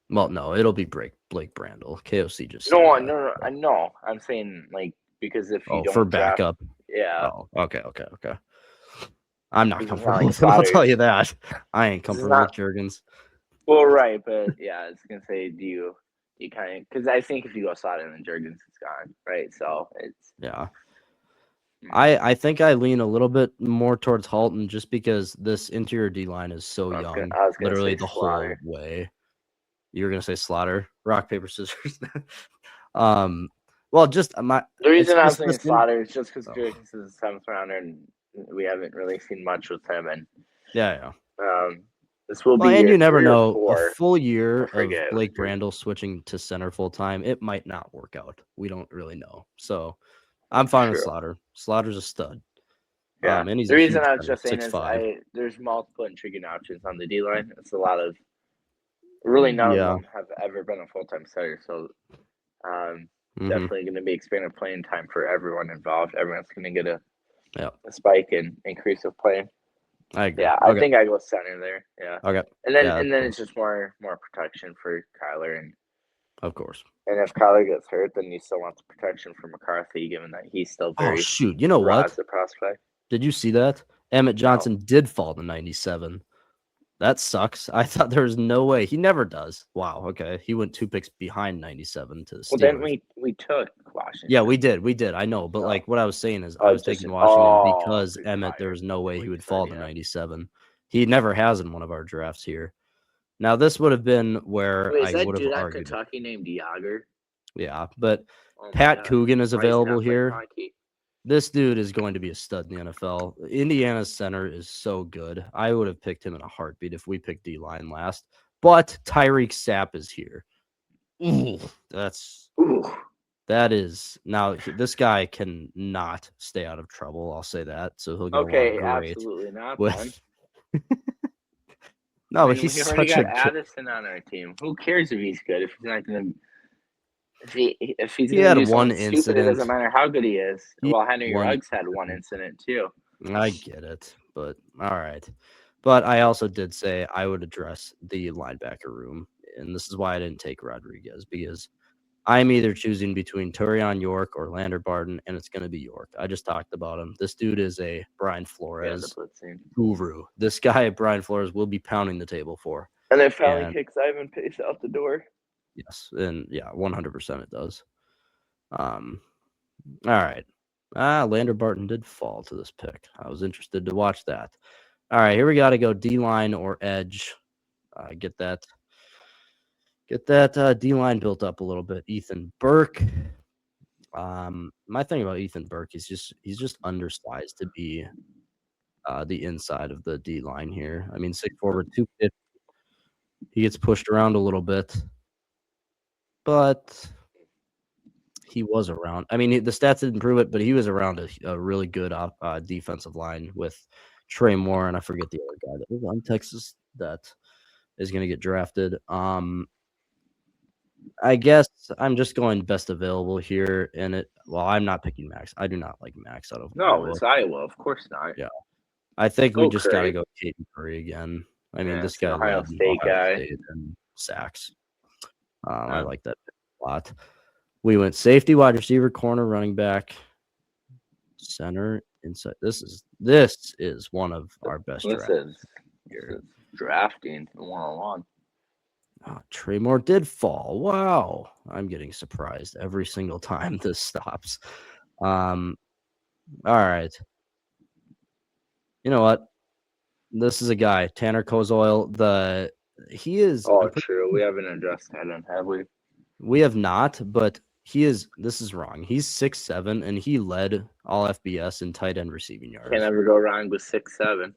Well, no, it'll be Blake Brandel. KOC just No, said that. no, I know. I'm saying like because if you don't for draft, backup. yeah. Oh, okay. I'm not Because it's comfortable not like with him. I'll tell Slaughter's- you that. I ain't This is comfortable with not- Jurgens. Well, right, but yeah, I was gonna say, do you kind of because I think if you go Slaughter then Jurgens is gone, right? So it's Yeah. I think I lean a little bit more towards Halton just because this interior D line is so young. I was gonna Literally say the Slaughter. whole way. You were gonna say Slaughter, rock paper scissors. Well, just The reason I was saying this Slaughter is just because Jurgens is a 7th rounder and we haven't really seen much with him, and yeah. this will be. And year you never 3 or know. 4. A full year of forget. Blake Brandel switching to center full time, it might not work out. We don't really know. So I'm fine with True. Slaughter. Slaughter's a stud. Yeah. And he's The a reason huge I was center, just saying is 6'5". there's multiple intriguing options on the D line. It's a lot of really none of them have ever been a full-time center, so definitely going to be expanded playing time for everyone involved. Everyone's going to get a spike and increase of playing. I agree. Yeah, I think I go center there. Yeah. Okay. And then it's just more protection for Kyler, and of course. And if Kyler gets hurt, then you still want the protection for McCarthy, given that he's still very shoot. You know raw what? as a prospect. Did you see that? Emmett Johnson did fall to 97. That sucks. I thought there was no way. He never does. Wow. Okay. He went 2 picks behind 97 to the Steelers. Well, then we took Washington. Yeah, we did. I know. But like what I was saying is I was taking Washington because Emmett, there was no way he would fall to 97. He never has in one of our drafts here. Now, this would have been where I would have argued. Kentucky named Yager? Yeah, but Pat Coogan is available here. This dude is going to be a stud in the NFL. Indiana's center is so good. I would have picked him in a heartbeat if we picked D-line last. But Tyreek Sapp is here. That is now this guy can not stay out of trouble. I'll say that. So he'll go great. Absolutely not. No, but he's we already got Addison on our team. Who cares if he's good? If he's not going to. If he's he had one incident, stupid, it doesn't matter how good he is. Well, Henry Ruggs had one incident too. I get it, but all right. But I also did say I would address the linebacker room, and this is why I didn't take Rodriguez, because I'm either choosing between Turion York or Lander Barton, and it's going to be York. I just talked about him. This dude is a Brian Flores guru. This guy, Brian Flores, will be pounding the table for. And then finally kicks Ivan Pace out the door. Yes, and 100% it does. All right. Lander Barton did fall to this pick. I was interested to watch that. All right, here we got to go D-line or edge. Get that D-line built up a little bit. Ethan Burke. My thing about Ethan Burke is he's just undersized to be the inside of the D-line here. I mean, 6'4", 250. He gets pushed around a little bit. But he was around. I mean, the stats didn't prove it, but he was around a really good defensive line with Trey Moore, and I forget the other guy that was on Texas that is going to get drafted. I guess I'm just going best available here, and I'm not picking Max. I do not like Max out of Iowa. It's Iowa, of course not. Yeah, I think we just got to go Caden Curry again. I mean, this guy Ohio State guy and sacks. I like that a lot. We went safety, wide receiver, corner, running back, center, inside. This is one of our best drafts here. Drafting 101. Trey Moore did fall. Wow. I'm getting surprised every single time this stops. All right. You know what? This is a guy, Tanner Kozoil. He is. True. We haven't addressed that, have we? We have not, but he is. This is wrong. He's 6'7", and he led all FBS in tight end receiving yards. Can't ever go wrong with 6'7".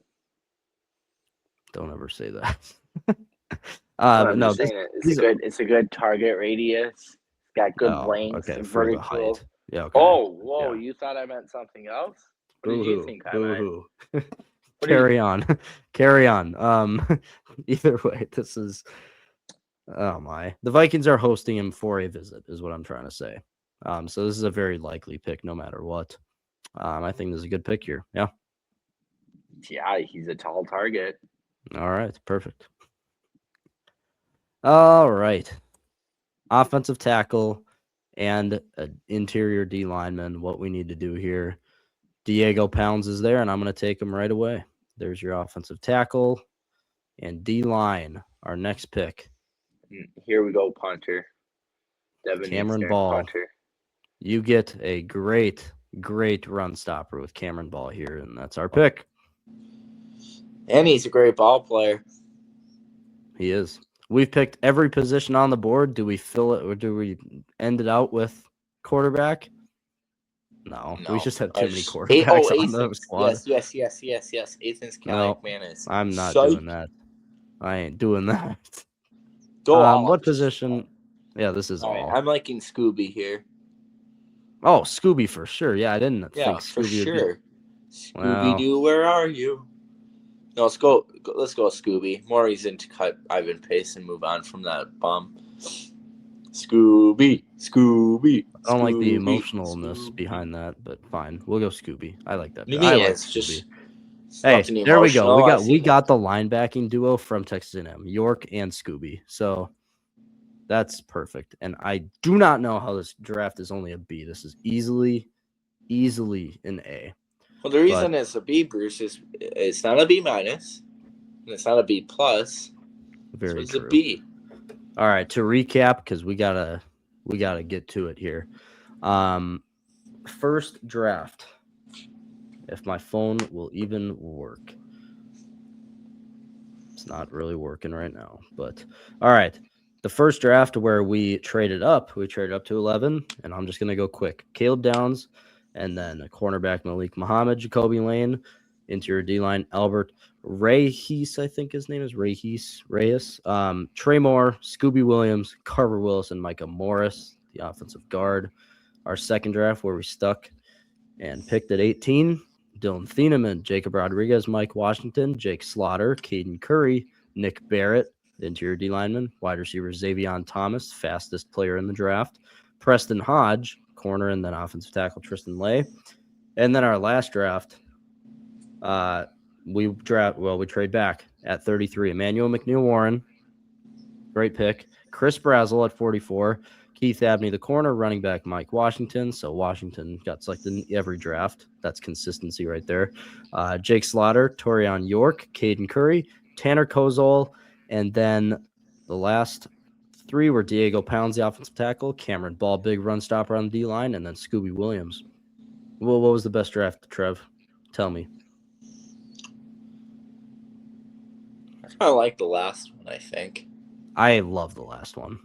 Don't ever say that. It's a good target radius. It's got good length. Okay, for the height. Yeah. Okay. Oh, whoa! Yeah. You thought I meant something else? What did you Boo-hoo. think I meant? Boo-hoo. What do you? Carry on. Carry on. Either way, this is oh my. The Vikings are hosting him for a visit, is what I'm trying to say. So this is a very likely pick, no matter what. I think this is a good pick here. Yeah. Yeah, he's a tall target. All right. Perfect. All right. Offensive tackle and an interior D lineman. What we need to do here. Diego Pounds is there, and I'm going to take him right away. There's your offensive tackle and D line. Our next pick. Here we go, punter. Devin Cameron Eastern, Ball. punter. You get a great run stopper with Cameron Ball here, and that's our pick. And he's a great ball player. He is. We've picked every position on the board. Do we fill it, or do we end it out with quarterback? No. We just have too many quarterbacks on the squad. Yes. Ethan's No, McManus. I'm not Psych. doing that. I ain't doing that. Go all. What position? Yeah, this is all. Right, I'm liking Scooby here. Oh, Scooby for sure. Yeah, I didn't think For Scooby would be. sure. Scooby Doo, where are you? No, let's go. Let's go, Scooby. More reason to cut Ivan Pace and move on from that bum. Scooby. I don't like the emotionalness behind that, but fine. We'll go Scooby. I like that. I like it's Scooby. just Hey, nothing there we go. emotional. We got the linebacking duo from Texas A&M, York and Scooby. So that's perfect. And I do not know how this draft is only a B. This is easily an A. Well, the reason it's a B, Bruce, is it's not a B minus, and it's not a B plus. Very so it's true. a B. All right, to recap, because we gotta get to it here. First draft. If my phone will even work. It's not really working right now, but all right. The first draft where we traded up to 11, and I'm just going to go quick. Caleb Downs, and then a cornerback Malik Muhammad, Jacoby Lane, interior D-line Albert Reyes, I think his name is Reyes. Trey Moore, Scooby Williams, Carver Willis, and Micah Morris, the offensive guard. Our second draft where we stuck and picked at 18, Dylan Thieneman, Jacob Rodriguez, Mike Washington, Jake Slaughter, Caden Curry, Nick Barrett, the interior D lineman, wide receiver Xavion Thomas, fastest player in the draft, Preston Hodge, corner, and then offensive tackle Tristan Lay. And then our last draft, we trade back at 33. Emmanuel McNeil-Warren, great pick. Chris Brazel at 44. Keith Abney, the corner, running back Mike Washington. So Washington got selected in every draft. That's consistency right there. Jake Slaughter, Torian York, Caden Curry, Tanner Kozol, and then the last three were Diego Pounds, the offensive tackle, Cameron Ball, big run stopper on the D-line, and then Scooby Williams. Well, what was the best draft, Trev? Tell me. I kind of like the last one, I think. I love the last one.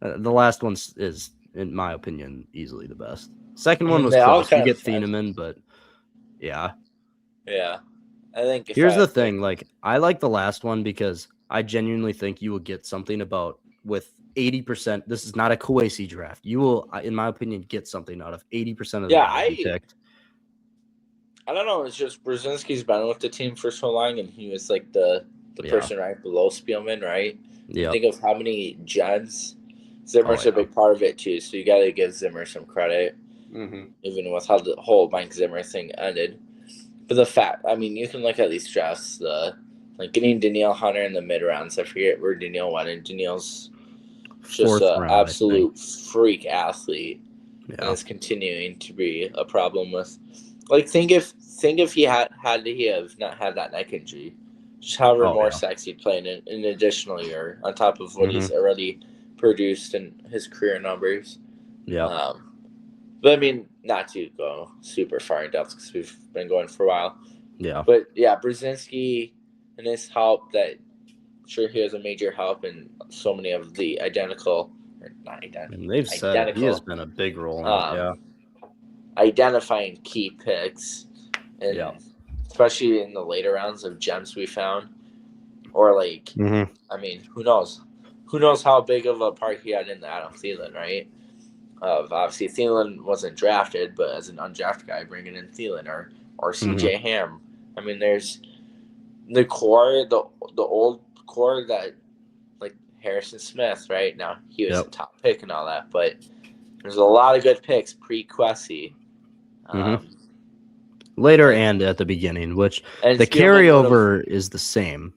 The last one is, in my opinion, easily the best. Second one was close. You get Thieneman, but yeah. Yeah. I think here's the thing. Like, I like the last one because I genuinely think you will get something about with 80%. This is not a Kawasi draft. You will, in my opinion, get something out of 80% of the guys you picked. I don't know. It's just Brzezinski's been with the team for so long, and he was like the person right below Spielman, right? Yeah. Think of how many gens. Zimmer's a big part of it too, so you got to give Zimmer some credit, even with how the whole Mike Zimmer thing ended. But the fact, I mean, you can look at these drafts, like getting Danielle Hunter in the mid rounds. I forget where Danielle went, and Danielle's just an absolute freak athlete, and is continuing to be a problem with. Like, think if he had not had that neck injury. Just however more sacks he'd play in an additional year on top of what he's already produced in his career numbers. Yeah. But I mean, not to go super far in depth because we've been going for a while. Yeah. But yeah, Brzezinski and his help, that sure he has a major help in so many of the identical, or not identical. And they've said he has been a big role in identifying key picks. And especially in the later rounds of gems we found, or like, I mean, who knows how big of a part he had in the Adam Thielen, right? of obviously Thielen wasn't drafted, but as an undrafted guy, bringing in Thielen or CJ Ham. I mean, there's the core, the old core that like Harrison Smith, right? Now he was a top pick and all that, but there's a lot of good picks pre-Quessy. Later and at the beginning, which the carryover is the same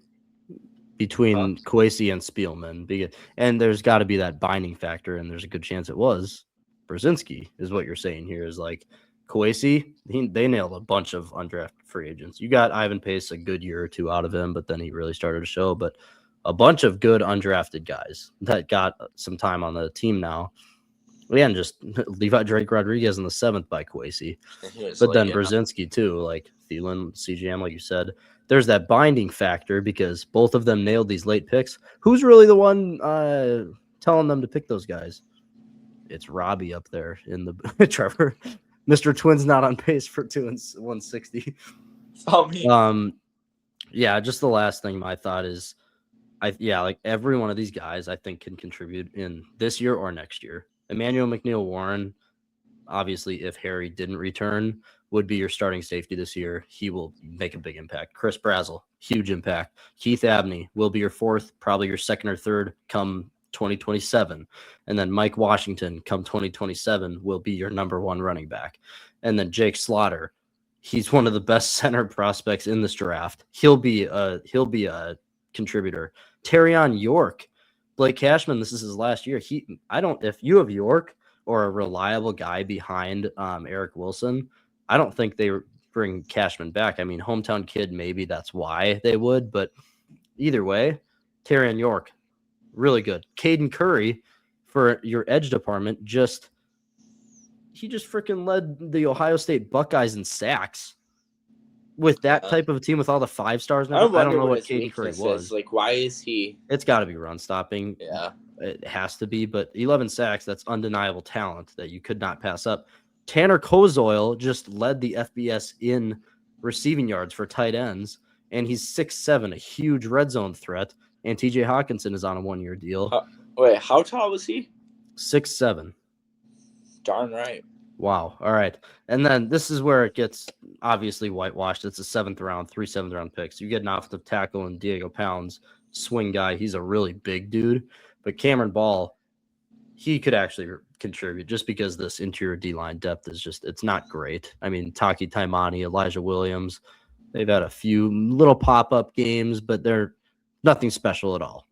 between Kwesi and Spielman. And there's got to be that binding factor, and there's a good chance it was Brzezinski, is what you're saying here. Is like Kwesi, they nailed a bunch of undrafted free agents. You got Ivan Pace a good year or two out of him, but then he really started to show. But a bunch of good undrafted guys that got some time on the team now. And just Levi Drake Rodriguez in the 7th by Kwesi. But then Brzezinski too, like Thielen, CGM, like you said. There's that binding factor because both of them nailed these late picks. Who's really the one telling them to pick those guys? It's Robbie up there in the Trevor. Mr. Twin's not on pace for 160. Yeah, just the last thing my thought is like every one of these guys I think can contribute in this year or next year. Emmanuel McNeil-Warren, obviously, if Harry didn't return, would be your starting safety this year. He will make a big impact. Chris Brazzell, huge impact. Keith Abney will be your 4th, probably your 2nd or 3rd come 2027. And then Mike Washington come 2027 will be your number 1 running back. And then Jake Slaughter, he's one of the best center prospects in this draft. He'll be a contributor. Terrion York, Blake Cashman, this is his last year. If you have York or a reliable guy behind Eric Wilson, I don't think they bring Cashman back. I mean, hometown kid, maybe that's why they would, but either way, Terrion York, really good. Caden Curry for your edge department, he just freaking led the Ohio State Buckeyes in sacks. With that type of a team, with all the 5 stars now, I don't know what Caden Curry was. Like, why is he? It's got to be run stopping. Yeah, it has to be. But 11 sacks, that's undeniable talent that you could not pass up. Tanner Kozoil just led the FBS in receiving yards for tight ends, and he's 6'7", a huge red zone threat. And TJ Hawkinson is on a 1-year deal. Wait, how tall was he? 6'7". Darn right. Wow. All right. And then this is where it gets obviously whitewashed. It's a 7th round, 3 7th-round picks. You get an offensive tackle and Diego Pounds, swing guy. He's a really big dude. But Cameron Ball, he could actually contribute just because this interior D-line depth is it's not great. I mean, Taki Taimani, Elijah Williams, they've had a few little pop-up games, but they're nothing special at all.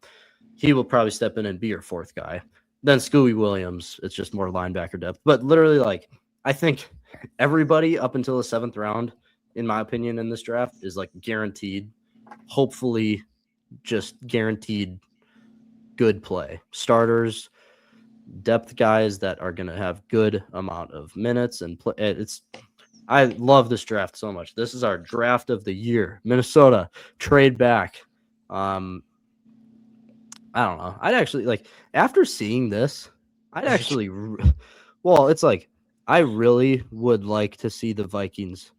He will probably step in and be your 4th guy. Then Scooby Williams, it's just more linebacker depth. But literally, like, I think everybody up until the 7th round, in my opinion, in this draft is like guaranteed, hopefully just guaranteed good play. Starters, depth guys that are going to have good amount of minutes and play. I love this draft so much. This is our draft of the year. Minnesota, trade back. I don't know. I'd actually after seeing this, it's like I really would like to see the Vikings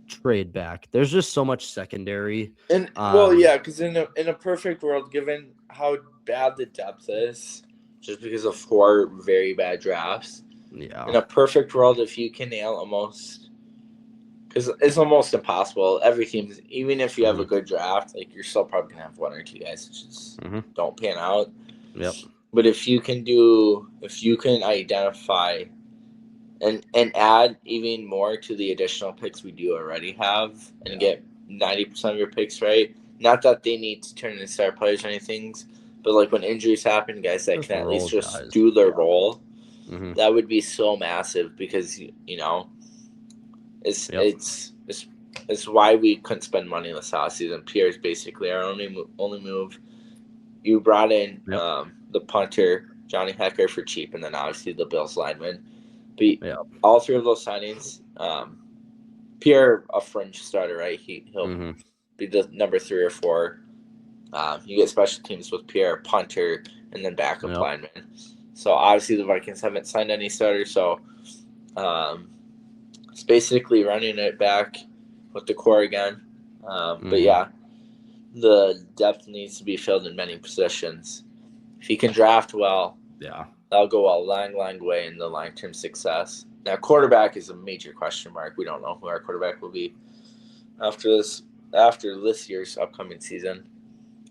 trade back. There's just so much secondary. And because in a perfect world, given how bad the depth is, just because of 4 very bad drafts. Yeah. In a perfect world, if you can nail because it's almost impossible. Every team, even if you have a good draft, like you're still probably gonna have 1 or 2 guys that just don't pan out. Yep. But if you can identify and add even more to the additional picks we do already have and get 90% of your picks right, not that they need to turn into star players or anything, but like when injuries happen, guys that can at least just do their role, that would be so massive because It's why we couldn't spend money this offseason. Pierre's basically our only move. You brought in the punter, Johnny Hecker, for cheap, and then obviously the Bills lineman. But all 3 of those signings, Pierre, a fringe starter, right? He'll be the number 3 or 4. You get special teams with Pierre, punter, and then backup lineman. So obviously the Vikings haven't signed any starters, so it's basically running it back with the core again. But the depth needs to be filled in many positions. If you can draft well, That'll go a long, long way in the long-term success. Now, quarterback is a major question mark. We don't know who our quarterback will be after this year's upcoming season.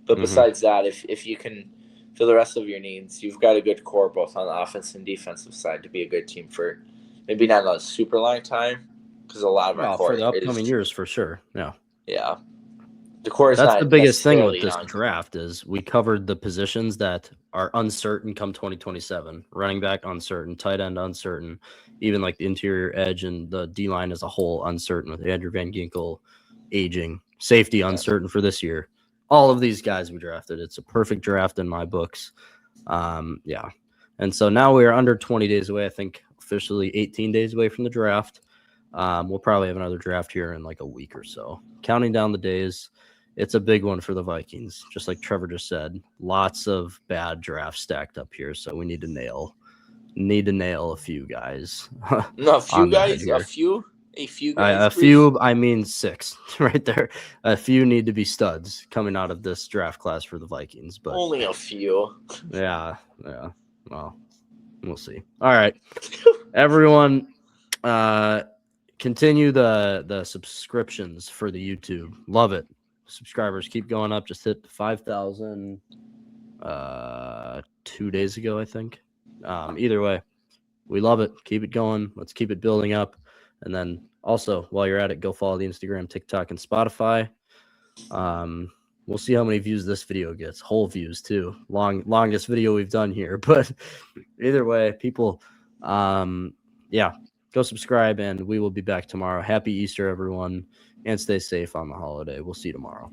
But besides that, if you can fill the rest of your needs, you've got a good core both on the offense and defensive side to be a good team for maybe not a super long time, because a lot of our core for the upcoming years for sure. Yeah. The core is That's not the biggest thing with this young. draft is we covered the positions that are uncertain come 2027. Running back uncertain, tight end uncertain, even like the interior edge and the D line as a whole uncertain with Andrew Van Ginkel aging. Safety uncertain for this year. All of these guys we drafted. It's a perfect draft in my books. Yeah. And so now we are under 20 days away. I think officially 18 days away from the draft. We'll probably have another draft here in like a week or so. Counting down the days. It's a big one for the Vikings. Just like Trevor just said, lots of bad drafts stacked up here. So we need to nail a few guys. No, a few guys, a few guys. A few, I mean 6 right there. A few need to be studs coming out of this draft class for the Vikings, but only a few. Yeah. Well, we'll see. All right, everyone, continue the subscriptions for the YouTube. Love it. Subscribers keep going up. Just hit 5,000 2 days ago, I think. Either way, we love it. Keep it going. Let's keep it building up. And then also, while you're at it, go follow the Instagram, TikTok, and Spotify. We'll see how many views this video gets. Whole views too. Longest video we've done here. But either way, people, go subscribe, and we will be back tomorrow. Happy Easter, everyone, and stay safe on the holiday. We'll see you tomorrow.